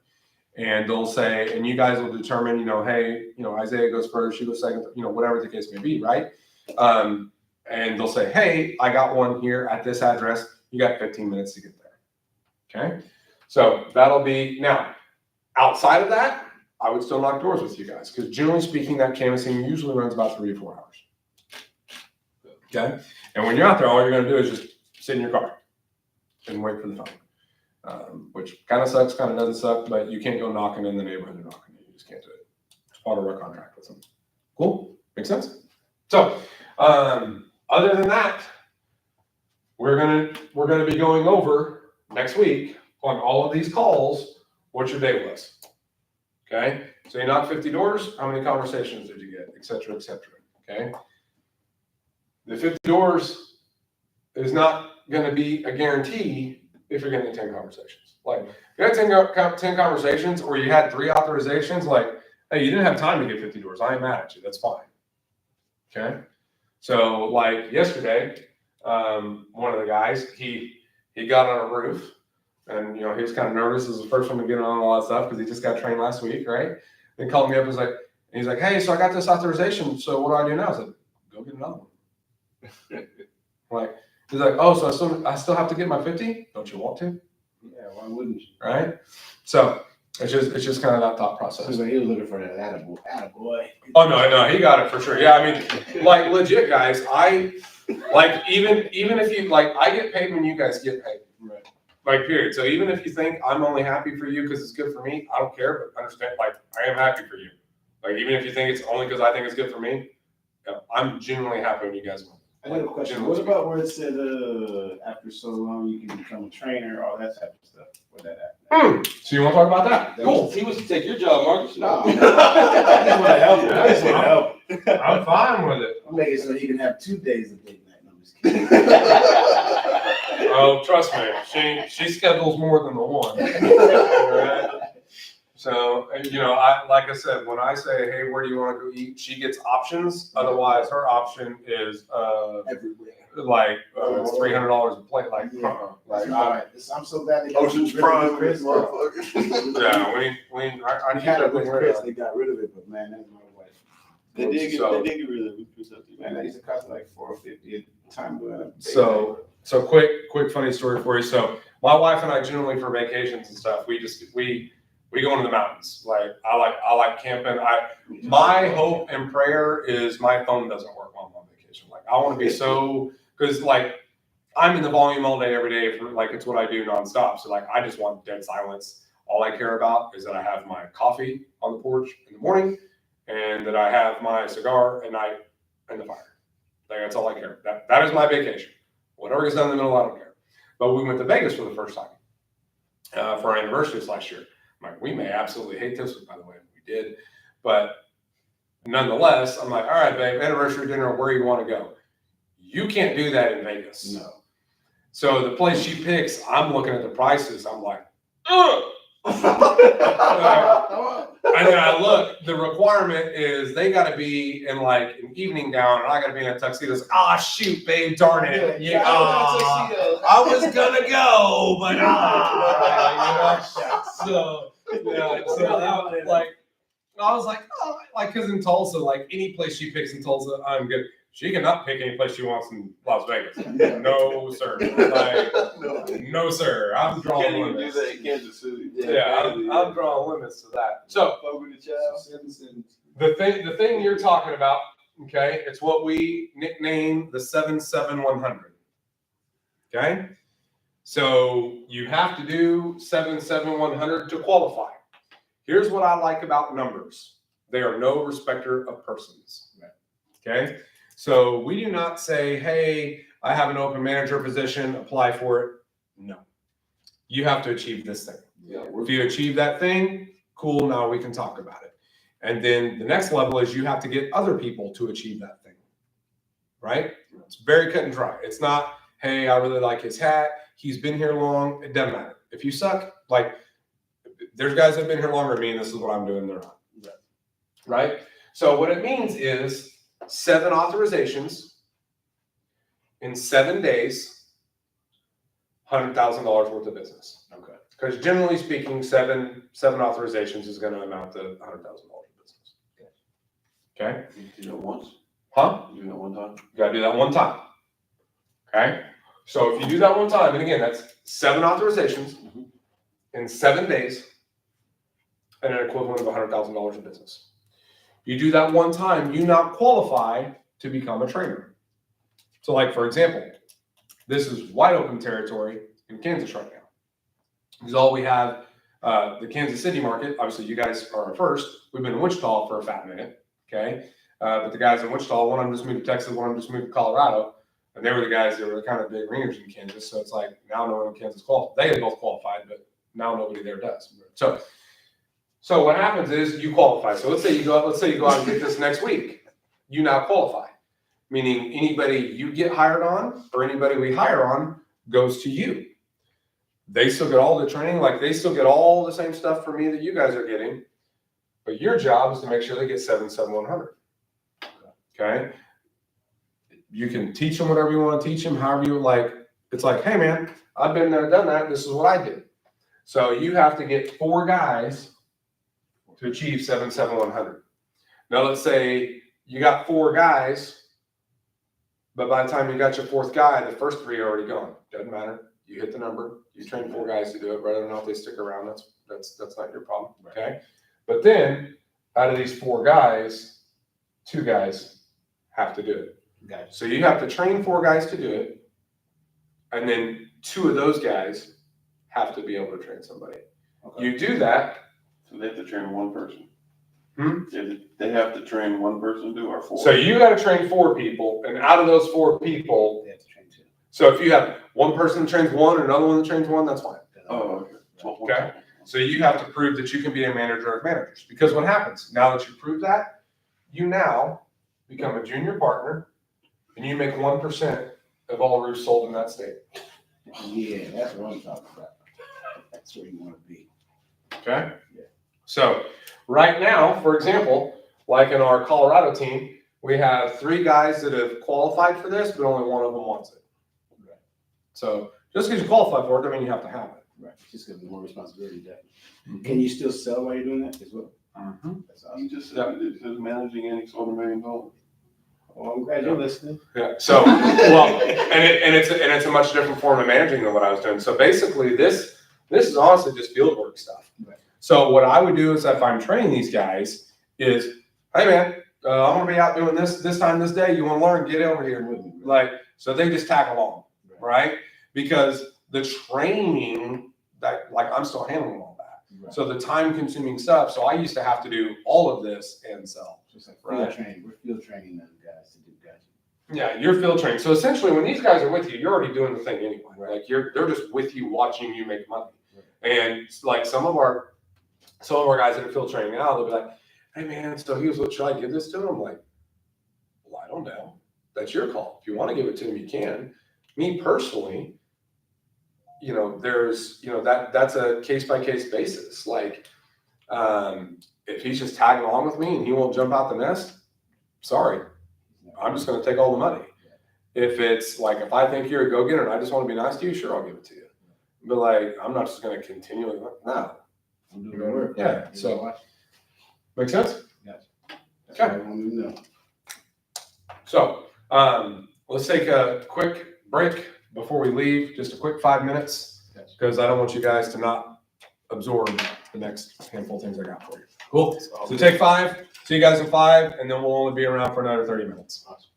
Speaker 3: And they'll say, and you guys will determine, hey, Isaiah goes first, you go second, whatever the case may be, right? And they'll say, hey, I got one here at this address. You got 15 minutes to get there. Okay? So that'll be, now, outside of that, I would still knock doors with you guys, because generally speaking, that canvassing usually runs about 3 to 4 hours. Okay? And when you're out there, all you're going to do is just sit in your car and wait for the phone. Which kind of sucks, kind of doesn't suck, but you can't go knocking in the neighborhood and knocking. You just can't do it. It's part of our contract with them. Cool? Makes sense? So, other than that, we're gonna be going over next week on all of these calls what your day was. Okay? So you knocked 50 doors, how many conversations did you get, et cetera, okay? The 50 doors is not gonna be a guarantee if you're getting 10 conversations. Like, if you had 10 conversations or you had 3 authorizations, like, hey, you didn't have time to get 50 doors, I ain't mad at you, that's fine. Okay? So, like, yesterday, one of the guys, he got on a roof, and, he was kind of nervous as the first one to get on all that stuff, because he just got trained last week, right? Then called me up, and he's like, hey, so I got this authorization, so what do I do now? I said, go get another one. Like, he's like, oh, so I still have to get my 50? Don't you want to?
Speaker 2: Yeah, why wouldn't you?
Speaker 3: Right? So it's just kind of that thought process.
Speaker 2: So he was looking for that attaboy.
Speaker 3: Oh no, he got it for sure. Yeah, I mean, like, legit, guys. Even if you I get paid when you guys get paid.
Speaker 2: Right.
Speaker 3: Like, period. So even if you think I'm only happy for you because it's good for me, I don't care. But understand, I am happy for you. Like, even if you think it's only because I think it's good for me, I'm genuinely happy when you guys win.
Speaker 2: I got a question. What about where it said after so long you can become a trainer, all that type of stuff? Where that at?
Speaker 3: So you want to talk about that?
Speaker 5: Cool. He was to take your job, Marcus.
Speaker 2: No. I just want to help him. I just want to help him.
Speaker 3: I'm fine with it.
Speaker 2: I'm making sure he can have 2 days of date night. No, I'm just kidding.
Speaker 3: Oh, trust me, she schedules more than the one. Right? So, like I said, when I say, hey, where do you want to go eat? She gets options. Otherwise, her option is
Speaker 2: Everywhere.
Speaker 3: it's $300 a plate. Like,
Speaker 2: Yeah.
Speaker 3: all
Speaker 2: right. I'm so glad they got
Speaker 4: Ocean's
Speaker 2: rid of
Speaker 4: Prime,
Speaker 2: Chris.
Speaker 4: motherfucker.
Speaker 3: Yeah, I
Speaker 2: I had
Speaker 3: keep
Speaker 2: it with
Speaker 3: that
Speaker 2: Chris.
Speaker 3: thing
Speaker 2: They got rid of it, but man, that's my wife.
Speaker 4: They did get rid of it.
Speaker 2: Man, that used to cost like $4.50 a time.
Speaker 3: So quick funny story for you. So my wife and I generally for vacations and stuff, we go into the mountains. Like I like camping. My hope and prayer is my phone doesn't work while I'm on vacation. Like, I want to be because I'm in the volume all day, every day for it's what I do nonstop. So I just want dead silence. All I care about is that I have my coffee on the porch in the morning, and that I have my cigar at night and the fire. That's all I care. That is my vacation. Whatever gets done in the middle, I don't care. But we went to Vegas for the first time for our anniversary last year. I'm like, we may absolutely hate this, by the way, we did, but nonetheless, I'm like, all right, babe, anniversary dinner, where you want to go? You can't do that in Vegas.
Speaker 2: No.
Speaker 3: So the place she picks, I'm looking at the prices. I'm like, ugh. And then I look, the requirement is they got to be in an evening gown, and I got to be in a tuxedo. It's like, shoot, babe, darn it. Yeah, I was gonna go, but so I was like, because in Tulsa, any place she picks in Tulsa, I'm good. She cannot pick any place she wants in Las Vegas. No, sir. No, sir. I'm drawing
Speaker 4: Can't even do
Speaker 3: limits.
Speaker 4: that in Kansas City.
Speaker 3: Yeah, I'm drawing limits to that. So the thing you're talking about, okay, it's what we nickname the 77100. Okay, so you have to do 77100 to qualify. Here's what I like about numbers: they are no respecter of persons. Okay, so we do not say, hey, I have an open manager position, apply for it. No, you have to achieve this thing. If you achieve that thing, cool, now we can talk about it. And then the next level is you have to get other people to achieve that thing, right? It's very cut and dry. It's not, hey, I really like his hat. He's been here long. It doesn't matter. If you suck, there's guys that have been here longer than me, and this is what I'm doing, they're not. Right? So what it means is 7 authorizations in 7 days, $100,000 worth of business.
Speaker 2: Okay.
Speaker 3: Because generally speaking, seven authorizations is gonna amount to $100,000 of business. Okay?
Speaker 4: You do it once,
Speaker 3: Huh?
Speaker 4: you do it one time.
Speaker 3: You gotta do that one time. Okay? So if you do that one time, and again, that's 7 authorizations in 7 days, and an equivalent of $100,000 in business. You do that one time, you now qualify to become a trainer. So like, for example, this is wide open territory in Kansas right now. Because all we have, the Kansas City market, obviously you guys are our first. We've been in Wichita for a fat minute, okay? But the guys in Wichita, one of them just moved to Texas, one of them just moved to Colorado. And they were the guys that were kind of big ringers in Kansas. So it's like, now no one in Kansas qualified. They had both qualified, but now nobody there does. So what happens is you qualify. So let's say you go out and get this next week. You now qualify. Meaning anybody you get hired on or anybody we hire on goes to you. They still get all the training, like they still get all the same stuff from me that you guys are getting. But your job is to make sure they get 77100. Okay? You can teach them whatever you want to teach them, however you like. It's like, hey man, I've been there, done that. This is what I did. So you have to get 4 guys to achieve 77100. Now let's say you got 4 guys, but by the time you got your 4th guy, the first 3 are already gone. Doesn't matter. You hit the number. You train 4 guys to do it. Whether or not they stick around, that's not your problem. Okay. But then out of these 4 guys, 2 guys have to do it.
Speaker 2: Gotcha.
Speaker 3: So you have to train 4 guys to do it, and then 2 of those guys have to be able to train somebody.
Speaker 2: Okay.
Speaker 3: You do that.
Speaker 4: So they have to train one person.
Speaker 3: Hmm?
Speaker 4: They have to train one person to do or 4.
Speaker 3: So you got to train 4 people, and out of those 4 people,
Speaker 2: They have to train 2.
Speaker 3: so if you have one person that trains 1 and another one that trains 1, that's fine.
Speaker 4: Oh, okay.
Speaker 3: Okay. So you have to prove that you can be a manager of managers. Because what happens, now that you prove that, you now become a junior partner, and you make 1% of all roofs sold in that state.
Speaker 2: Yeah, that's what I'm talking about. That's where you want to be.
Speaker 3: Okay?
Speaker 2: Yeah.
Speaker 3: So right now, for example, like in our Colorado team, we have 3 guys that have qualified for this, but only one of them wants it.
Speaker 2: Right.
Speaker 3: So just because you qualify for it, doesn't mean you have to have it.
Speaker 2: Right. It's just gonna be more responsibility, definitely. Can you still sell while you're doing that as well? That's awesome.
Speaker 4: You just said it says managing any sort of $1 million.
Speaker 2: Well, I'm glad you're listening.
Speaker 3: Yeah. So well, and it's a much different form of managing than what I was doing. So basically, this is honestly just field work stuff.
Speaker 2: Right.
Speaker 3: So what I would do is if I'm training these guys is, hey man, I'm gonna be out doing this time this day. You want to learn? Get over here with me. Like, so they just tag along, right? Because the training that, like, I'm still handling all that.
Speaker 2: Right.
Speaker 3: So the time-consuming stuff. So I used to have to do all of this and sell.
Speaker 2: Just like
Speaker 3: Right.
Speaker 2: field training. We're field training those guys to do guys.
Speaker 3: Yeah, you're field trained. So essentially, when these guys are with you, you're already doing the thing anyway.
Speaker 2: Right.
Speaker 3: Like they're just with you, watching you make money.
Speaker 2: Right.
Speaker 3: And like some of our guys that are field training now, they'll be like, "Hey man, so here's what should I give this to him?" I'm like, "Well, I don't know. That's your call. If you want to give it to him, you can." Me personally, there's that's a case by case basis. Like, if he's just tagging along with me and he won't jump out the nest, sorry. I'm just going to take all the money. If it's like, if I think you're a go-getter and I just want to be nice to you, sure, I'll give it to you. But like, I'm not just going to continually, no.
Speaker 2: I'm doing the work.
Speaker 3: Yeah, so, make sense?
Speaker 2: That's
Speaker 3: Okay.
Speaker 2: what I want to know.
Speaker 3: So, let's take a quick break before we leave, just a quick 5 minutes, because I don't want you guys to not absorb the next handful of things I got for you. Cool. So take 5. See you guys in 5, and then we'll only be around for another 30 minutes.
Speaker 2: Awesome.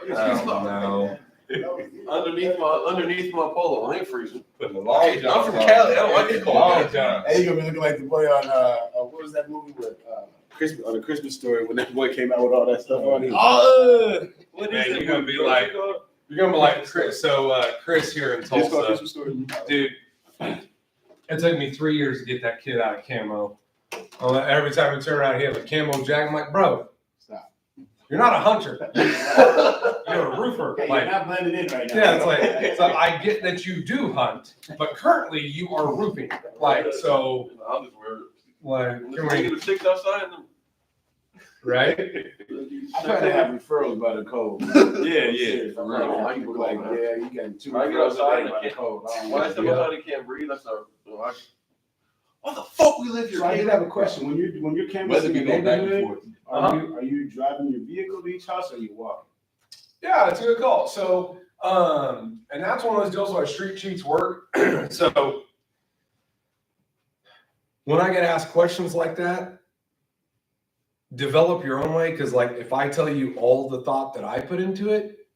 Speaker 3: No.
Speaker 4: Underneath my polo, I ain't freezing.
Speaker 3: Putting the long
Speaker 4: I'm
Speaker 3: johns
Speaker 4: from
Speaker 3: on.
Speaker 4: Cali, I don't like it cold.
Speaker 3: Long johns.
Speaker 2: Hey, you gonna be looking like the boy on what was that movie with Christmas on the Christmas Story when that boy came out with all that stuff on him?
Speaker 3: Man, you're gonna be like Chris. So Chris here in
Speaker 2: It's called
Speaker 3: Tulsa,
Speaker 2: Christmas Story.
Speaker 3: dude. It took me 3 years to get that kid out of camo. Every time I turn around, he has a camo jacket. I'm like, bro,
Speaker 2: Stop.
Speaker 3: you're not a hunter. You're a roofer.
Speaker 2: Hey,
Speaker 3: Like,
Speaker 2: you're not blending in right now.
Speaker 3: yeah, it's like, so I get that you do hunt, but currently you are roofing. Like, so,
Speaker 4: I'll just wear it.
Speaker 3: like,
Speaker 4: Can
Speaker 3: can
Speaker 4: we
Speaker 3: we,
Speaker 4: get the chicks outside?
Speaker 3: right?
Speaker 2: I try to have referrals by the code.
Speaker 4: Yeah.
Speaker 2: For real. Like, people like, yeah, you got 2
Speaker 4: I get
Speaker 2: referrals
Speaker 4: outside
Speaker 2: a day
Speaker 4: and
Speaker 2: by
Speaker 4: I
Speaker 2: the
Speaker 4: can't-
Speaker 2: code. I don't
Speaker 4: Why
Speaker 2: want
Speaker 4: is
Speaker 2: to
Speaker 4: someone telling you can't breathe? That's not. Why the fuck we live here?
Speaker 2: So I did have a question. When you're canvassing
Speaker 5: Weather be
Speaker 2: your
Speaker 5: going back and
Speaker 2: neighborhood,
Speaker 5: forth.
Speaker 2: are you driving your vehicle to each house or are you walking?
Speaker 3: Yeah, it's a good call. So, and that's one of those deals where street cheats work. So, when I get asked questions like that, develop your own way. Because, like, if I tell you all the thought that I put into it,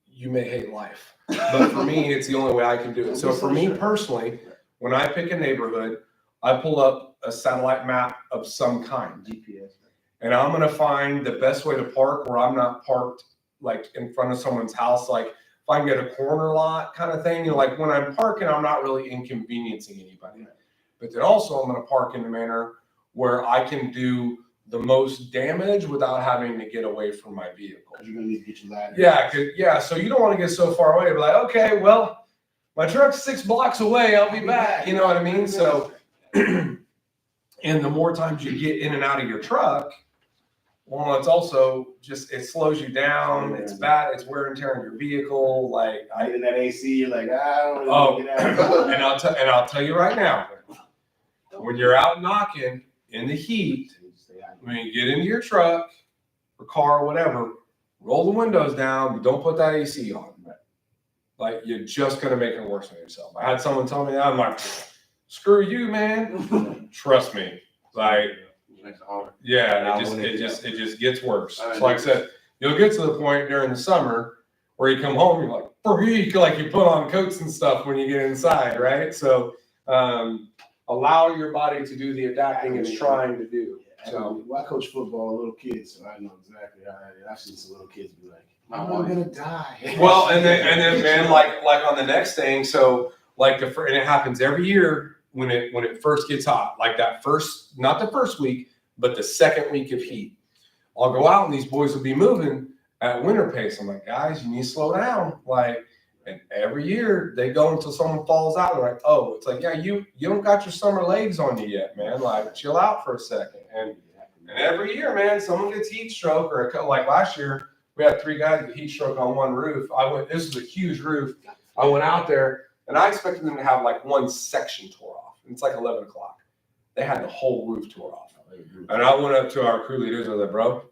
Speaker 3: you may hate life. But for me, it's the only way I can do it. So, for me personally, when I pick a neighborhood, I pull up a satellite map of some kind.
Speaker 2: GPS.
Speaker 3: And I'm gonna find the best way to park where I'm not parked like in front of someone's house. Like if I can get a corner lot kind of thing, like when I'm parking, I'm not really inconveniencing anybody. But then also I'm gonna park in a manner where I can do the most damage without having to get away from my vehicle.
Speaker 2: Because you're gonna need to get your ladder.
Speaker 3: Yeah, so you don't want to get so far away. Be like, okay, well, my truck's 6 blocks away. I'll be back. You know what I mean? So, and the more times you get in and out of your truck, well, it's also just, it slows you down. It's bad. It's wear and tear on your vehicle. Like
Speaker 2: I get in that AC, you're like, I don't really
Speaker 3: Oh,
Speaker 2: want to get out.
Speaker 3: and I'll tell you right now, when you're out knocking in the heat, when you get into your truck or car or whatever, roll the windows down, but don't put that AC on. Like you're just gonna make it worse on yourself. I had someone tell me that. I'm like, screw you, man. Trust me. Like, yeah, it just gets worse. So like I said, you'll get to the point during the summer where you come home, you're like, freak, like you put on coats and stuff when you get inside, right? So allow your body to do the adapting it's trying to do. So
Speaker 2: I coach football, little kids, so I know exactly how it is. I've seen some little kids be like, I'm gonna die.
Speaker 3: well, and then man, like on the next thing, so like and it happens every year when it first gets hot, like that first, not the first week, but the second week of heat. I'll go out and these boys will be moving at winter pace. I'm like, guys, you need to slow down. Like, and every year they go until someone falls out. They're like, oh, it's like, yeah, you don't got your summer legs on you yet, man. Like, chill out for a second. And every year, man, someone gets heat stroke or like last year, we had 3 guys get heat stroke on one roof. this is a huge roof. I went out there and I expected them to have like one section tore off. It's like 11 o'clock. They had the whole roof tore off. And I went up to our crew leaders. I was like, bro,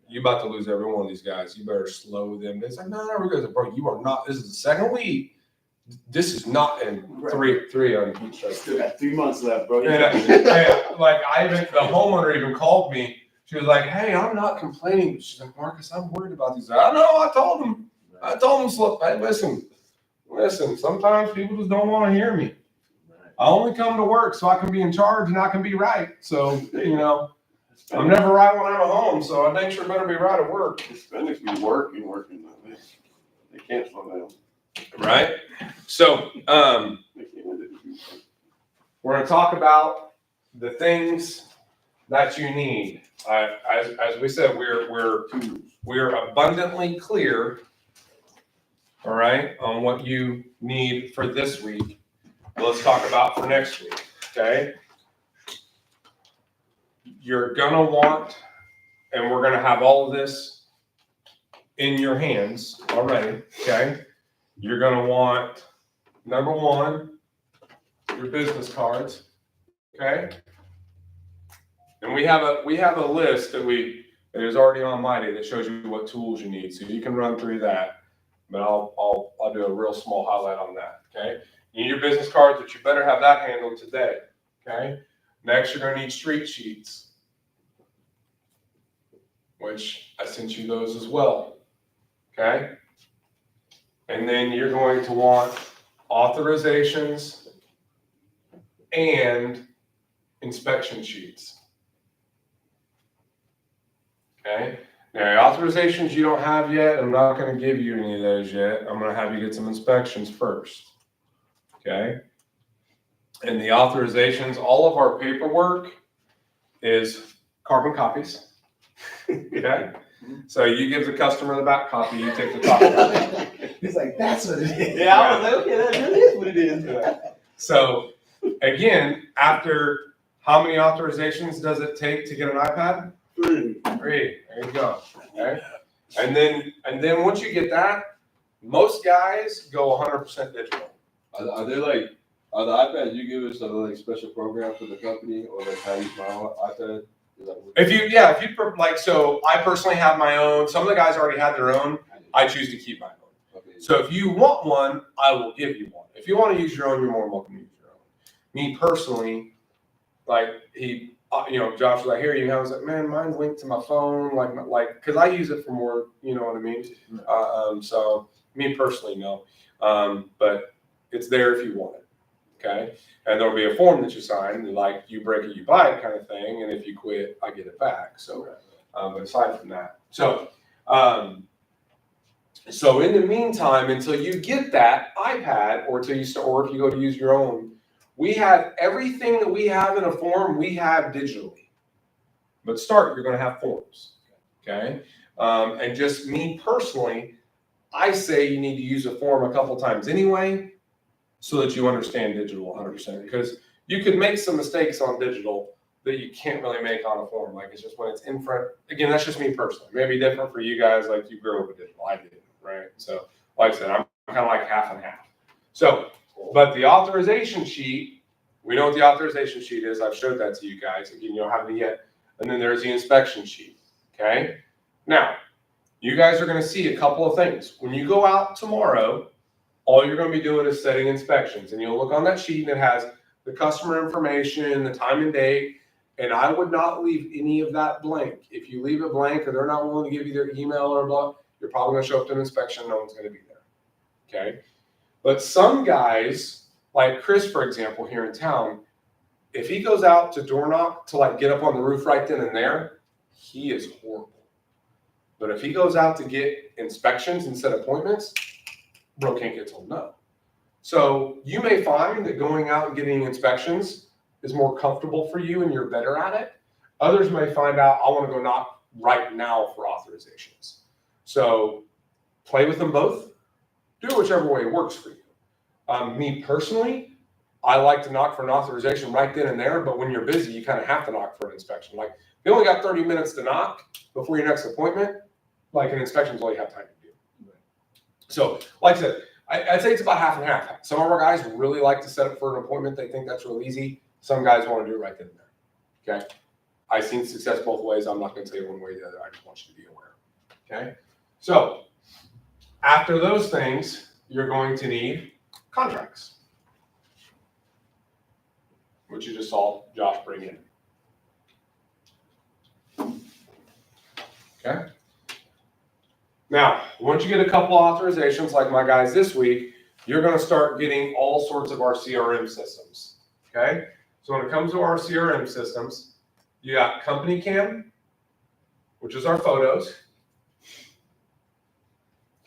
Speaker 3: you about to lose every one of these guys. You better slow them. They said, no, we're good. Bro, you are not. This is the second week. This is not in three on heat stroke.
Speaker 2: Still got 3 months left, bro.
Speaker 3: And the homeowner even called me. She was like, hey, I'm not complaining. She's like, Marcus, I'm worried about these. I know. I told him, hey, listen, sometimes people just don't want to hear me. I only come to work so I can be in charge and I can be right. So, I'm never right when I'm at home. So I think sure better be right at work.
Speaker 4: Hispanics be working. They can't slow down.
Speaker 3: Right? So, we're going to talk about the things that you need. As we said, we're abundantly clear, all right, on what you need for this week. Let's talk about for next week, okay? You're gonna want, and we're gonna have all of this in your hands already, okay? You're gonna want, number one, your business cards, okay? And we have a list that is already on Mighty that shows you what tools you need, so you can run through that. But I'll do a real small highlight on that, okay? You need your business cards, but you better have that handled today, okay? Next, you're gonna need street sheets. which I sent you those as well. Okay? And then you're going to want authorizations and inspection sheets. Okay? Now, authorizations you don't have yet, I'm not going to give you any of those yet. I'm going to have you get some inspections first. Okay? And the authorizations, all of our paperwork is carbon copies. Okay? So you give the customer the back copy, you take the top copy.
Speaker 2: He's like, that's what it is.
Speaker 5: Yeah, I was like, okay, that really is what it is.
Speaker 3: So again, after how many authorizations does it take to get an iPad? 3. There you go. Okay. And then once you get that, most guys go 100% digital.
Speaker 5: Are there like, are the iPads you give us a like special program for the company, or like how I use my own iPad?
Speaker 3: If you like, so I personally have my own. Some of the guys already had their own. I choose to keep my own.
Speaker 5: Okay.
Speaker 3: So if you want one, I will give you one. If you want to use your own, you're more than welcome to use your own. Me personally, like Josh was like, here you have. I was like, man, mine's linked to my phone, like, because I use it for more, you know what I mean? So me personally, no. But it's there if you want it. Okay. And there'll be a form that you sign, like you break it, you buy it kind of thing. And if you quit, I get it back. So, but aside from that, so in the meantime, until you get that iPad or till you start, or if you go to use your own, we have everything that we have in a form, we have digitally. But you're going to have forms. Okay. And just me personally, I say you need to use a form a couple times anyway, so that you understand digital 100%, because you could make some mistakes on digital that you can't really make on a form. Like it's just when it's in front, again, that's just me personally. Maybe different for you guys, like you grew up with digital, I didn't, right? So like I said, I'm kind of like half and half. So, but the authorization sheet, we know what the authorization sheet is. I've showed that to you guys. Again, you don't have it yet. And then there's the inspection sheet, okay? Now, you guys are gonna see a couple of things. When you go out tomorrow, all you're going to be doing is setting inspections, and you'll look on that sheet and it has the customer information, the time and date, and I would not leave any of that blank. If you leave it blank or they're not willing to give you their email or blah, you're probably going to show up to an inspection, no one's going to be there. Okay? But some guys, like Chris, for example, here in town, if he goes out to door knock to like get up on the roof right then and there, he is horrible. But if he goes out to get inspections and set appointments, bro can't get told no. So you may find that going out and getting inspections is more comfortable for you and you're better at it. Others may find out, I want to go knock right now for authorizations. So play with them both. Do it whichever way works for you. Me personally, I like to knock for an authorization right then and there, but when you're busy, you kind of have to knock for an inspection. Like, if you only got 30 minutes to knock before your next appointment, like an inspection is all you have time to do. So, like I said, I'd say it's about half and half. Some of our guys really like to set up for an appointment. They think that's real easy. Some guys want to do it right then and there. Okay? I've seen success both ways. I'm not going to tell you one way or the other. I just want you to be aware. Okay? So, after those things, you're going to need contracts, which you just saw Josh bring in. Okay? Now, once you get a couple authorizations like my guys this week, you're going to start getting all sorts of our CRM systems. Okay? So when it comes to our CRM systems, you got Company Cam, which is our photos.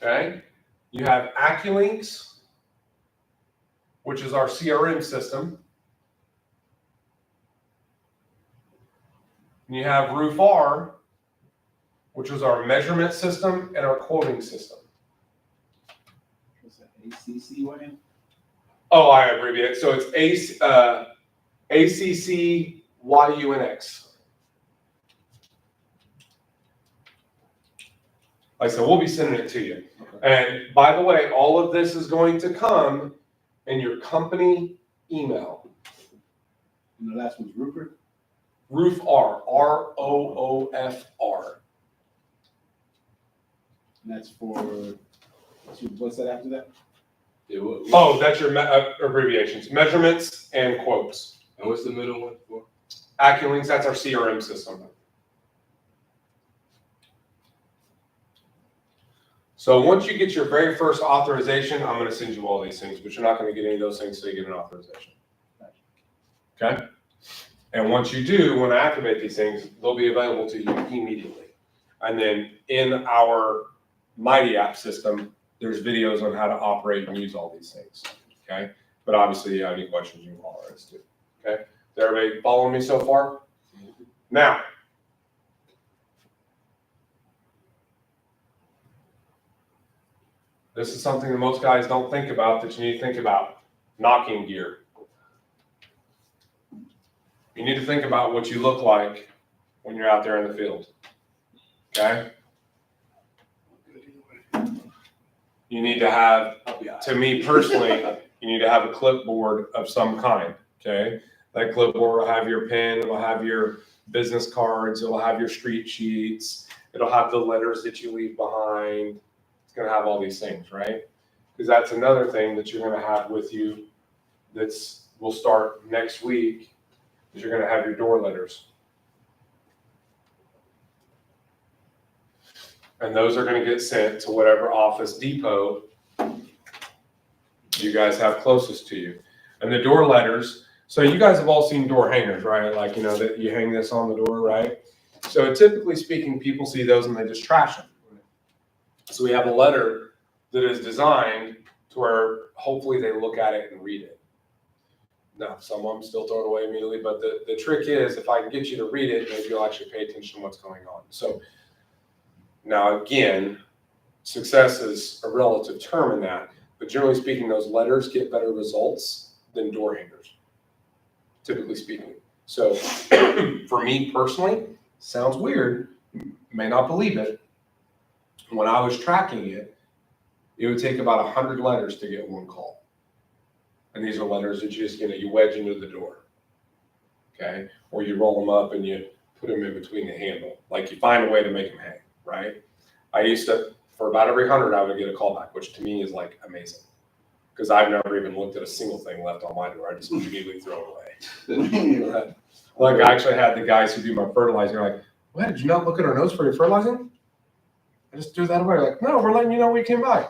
Speaker 3: Okay? You have AccuLinks, which is our CRM system. And you have RoofR, which is our measurement system and our quoting system.
Speaker 2: What's that, ACCYN?
Speaker 3: Oh, I abbreviate it. So it's ACCYUNX. Like I said, we'll be sending it to you.
Speaker 2: Okay.
Speaker 3: And by the way, all of this is going to come in your company email.
Speaker 2: And the last one's Rupert.
Speaker 3: RoofR, ROOFR.
Speaker 2: And that's for, what's that after that?
Speaker 5: Yeah,
Speaker 3: Oh, that's your abbreviations, measurements and quotes.
Speaker 5: and what's the middle one for?
Speaker 3: AccuLinks, that's our CRM system. So once you get your very first authorization, I'm gonna send you all these things, but you're not gonna get any of those things until you get an authorization. Okay? And once you do, when I activate these things, they'll be available to you immediately. And then in our Mighty app system, there's videos on how to operate and use all these things. Okay? But obviously, if you have any questions, you can call us too. Okay? Is everybody following me so far? Now, this is something that most guys don't think about that you need to think about. Knocking gear. You need to think about what you look like when you're out there in the field. Okay? You need to have, to me personally, you need to have a clipboard of some kind. Okay? That clipboard will have your pen, it will have your business cards, it will have your street sheets, it'll have the letters that you leave behind. It's going to have all these things, right? Because that's another thing that you're going to have with you will start next week, is you're going to have your door letters. And those are going to get sent to whatever office depot you guys have closest to you. And the door letters, so you guys have all seen door hangers, right? Like, that you hang this on the door, right? So typically speaking, people see those and they just trash them. So we have a letter that is designed to where hopefully they look at it and read it. Now, some of them still throw it away immediately, but the trick is if I can get you to read it, maybe you'll actually pay attention to what's going on. So now again, success is a relative term in that, but generally speaking, those letters get better results than door hangers, typically speaking. So for me personally, sounds weird, you may not believe it. When I was tracking it, it would take about 100 letters to get one call. And these are letters that you just, you wedge into the door, okay? Or you roll them up and you put them in between the handle. Like you find a way to make them hang, right? I used to, for about every 100, I would get a call back, which to me is like amazing. Because I've never even looked at a single thing left on my door. I just immediately throw it away. Like I actually had the guys who do my fertilizing, like, what, did you not look at our notes for your fertilizing? I just threw that away. Like, no, we're letting you know we came by.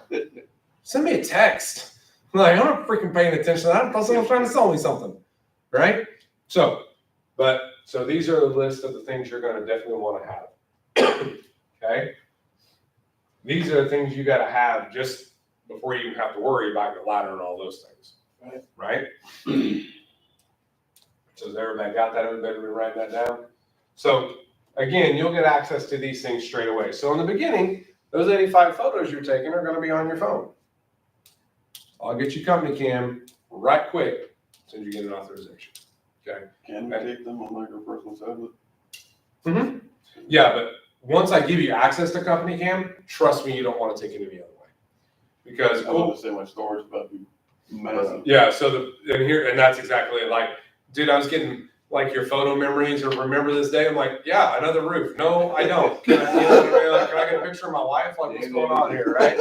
Speaker 3: Send me a text. Like, I'm not freaking paying attention to that. I thought someone was trying to sell me something, right? So these are the list of the things you're going to definitely want to have. Okay? These are the things you got to have just before you even have to worry about your ladder and all those things, right? So has everybody got that? Everybody write that down? So again, you'll get access to these things straight away. So in the beginning, those 85 photos you're taking are going to be on your phone. I'll get you company cam right quick as soon as you get an authorization. Okay.
Speaker 4: Can we take them on like a personal tablet?
Speaker 3: Mm-hmm. Yeah, but once I give you access to company cam, trust me, you don't want to take it any other way. Because
Speaker 4: I want to say my storage about to be massive.
Speaker 3: yeah, so and that's exactly it. Like, dude, I was getting like your photo memories or remember this day. I'm like, yeah, another roof. No, I don't. Can I get a picture of my wife? Like, what's going on here, right?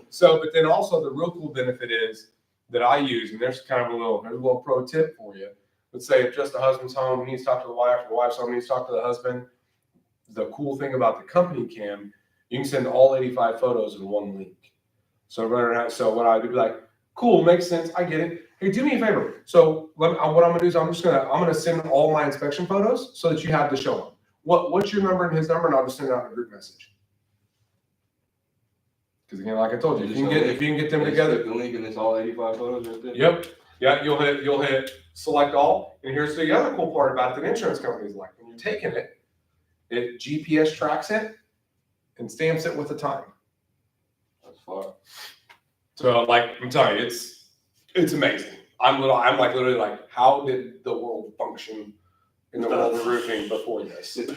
Speaker 3: So, but then also the real cool benefit is that I use, and there's kind of a little pro tip for you. Let's say if just the husband's home, he needs to talk to the wife, or the wife's home, he needs to talk to the husband. The cool thing about the company cam, you can send all 85 photos in one link. So what I would be like, cool, makes sense, I get it. Hey, do me a favor. So what I'm gonna do is I'm gonna send all my inspection photos so that you have to show them. What's your number and his number, and I'll just send it out in a group message. Because again, like I told you, if you can get them together.
Speaker 5: The link and it's all 85 photos right there.
Speaker 3: Yep. Yeah, you'll hit select all. And here's the other cool part about it that insurance companies like. When you're taking it, it GPS tracks it and stamps it with the time.
Speaker 5: That's far.
Speaker 3: So like I'm telling you, it's amazing. I'm literally like, how did the world function in the world of roofing before this? And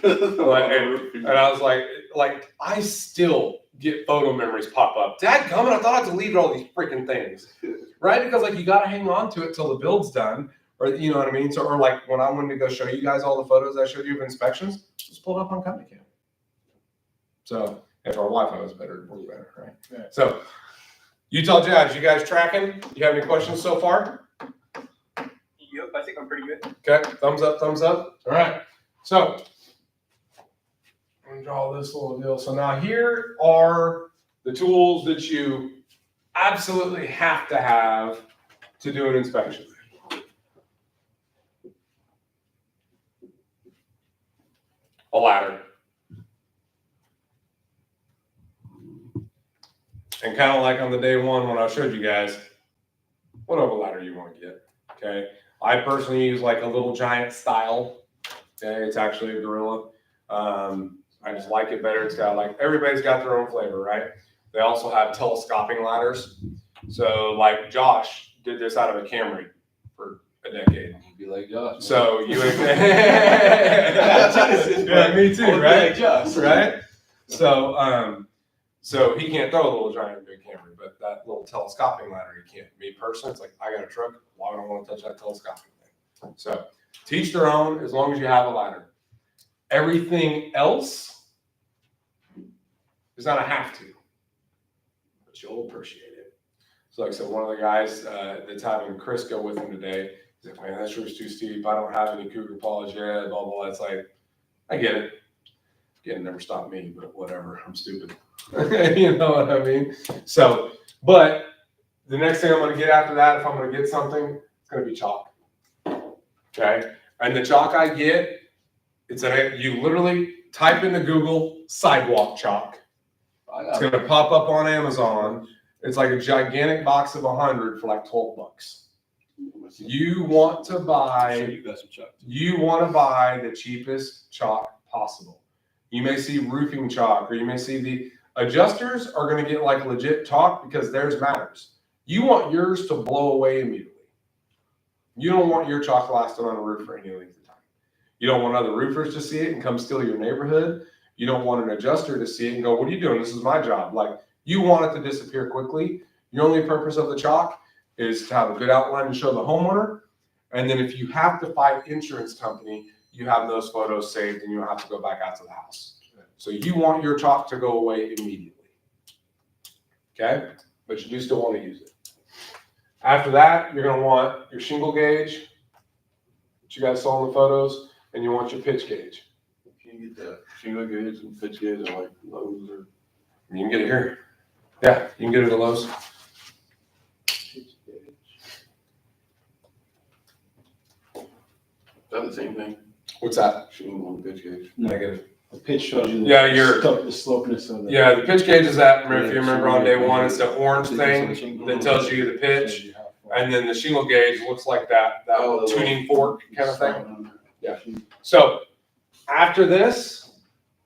Speaker 3: I was like I still get photo memories pop up. Dadgummit, I thought I had to leave all these freaking things, right? Because like you got to hang on to it till the build's done, or you know what I mean. So or like when I wanted to go show you guys all the photos I showed you of inspections, just pull it up on company cam. So if our Wi-Fi was better, it'd work better, right?
Speaker 2: Yeah.
Speaker 3: So Utah Jazz, you guys tracking? You have any questions so far?
Speaker 6: Yep, I think I'm pretty good.
Speaker 3: Okay, thumbs up, thumbs up. All right. So I'm gonna draw this little deal. So now here are the tools that you absolutely have to have to do an inspection. A ladder. And kind of like on the day one when I showed you guys, whatever ladder you want to get, okay? I personally use like a Little Giant style, okay? It's actually a Gorilla. I just like it better. It's got like, everybody's got their own flavor, right? They also have telescoping ladders. So like Josh did this out of a Camry for a decade.
Speaker 5: Be like Josh.
Speaker 3: So you would,
Speaker 5: Jesus,
Speaker 3: yeah, me too,
Speaker 5: I would be
Speaker 3: right?
Speaker 5: like Josh.
Speaker 3: Right? So, so he can't throw a Little Giant into a Camry, but that little telescoping ladder he can't. Me personally, it's like, I got a truck, why would I want to touch that telescoping thing? So teach their own as long as you have a ladder. Everything else is not a have to, but you'll appreciate it. So like I said, one of the guys that's having Chris go with him today, he's like, man, that sure is too steep. I don't have any cougar polish yet, blah, blah. It's like, I get it. Again, never stopped me, but whatever. I'm stupid. You know what I mean? So, but the next thing I'm going to get after that, if I'm going to get something, it's going to be chalk. Okay? And the chalk I get, you literally type into Google sidewalk chalk. It's going to pop up on Amazon. It's like a gigantic box of 100 for like $12. You want to buy,
Speaker 5: You got some chuck.
Speaker 3: you want to buy the cheapest chalk possible. You may see roofing chalk, or you may see the adjusters are going to get like legit chalk because theirs matters. You want yours to blow away immediately. You don't want your chalk lasting on a roof for any length of time. You don't want other roofers to see it and come steal your neighborhood. You don't want an adjuster to see it and go, what are you doing? This is my job. Like, you want it to disappear quickly. The only purpose of the chalk is to have a good outline and show the homeowner. And then if you have to fight insurance company, you have those photos saved and you don't have to go back out to the house. So you want your chalk to go away immediately. Okay? But you do still want to use it. After that, you're going to want your shingle gauge, which you guys saw in the photos, and you want your pitch gauge.
Speaker 4: Can you get that shingle gauge and pitch gauge and like Lowe's or?
Speaker 3: You can get it here. Yeah, you can get it at Lowe's.
Speaker 4: Is that the same thing?
Speaker 3: What's that?
Speaker 4: Shingle and pitch gauge.
Speaker 3: Negative.
Speaker 2: The pitch shows you
Speaker 3: Yeah,
Speaker 2: the slopeness of the.
Speaker 3: Yeah, the pitch gauge is that, if you remember on day one, it's the orange thing that tells you the pitch. And then the shingle gauge looks like that
Speaker 4: Oh, the
Speaker 3: tuning fork kind of thing. Yeah. So after this,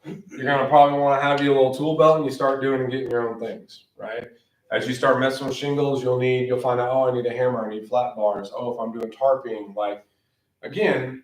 Speaker 3: you're gonna probably wanna have you a little tool belt and you start doing and getting your own things, right? As you start messing with shingles, you'll find out, oh, I need a hammer, I need flat bars. Oh, if I'm doing tarping, like, again,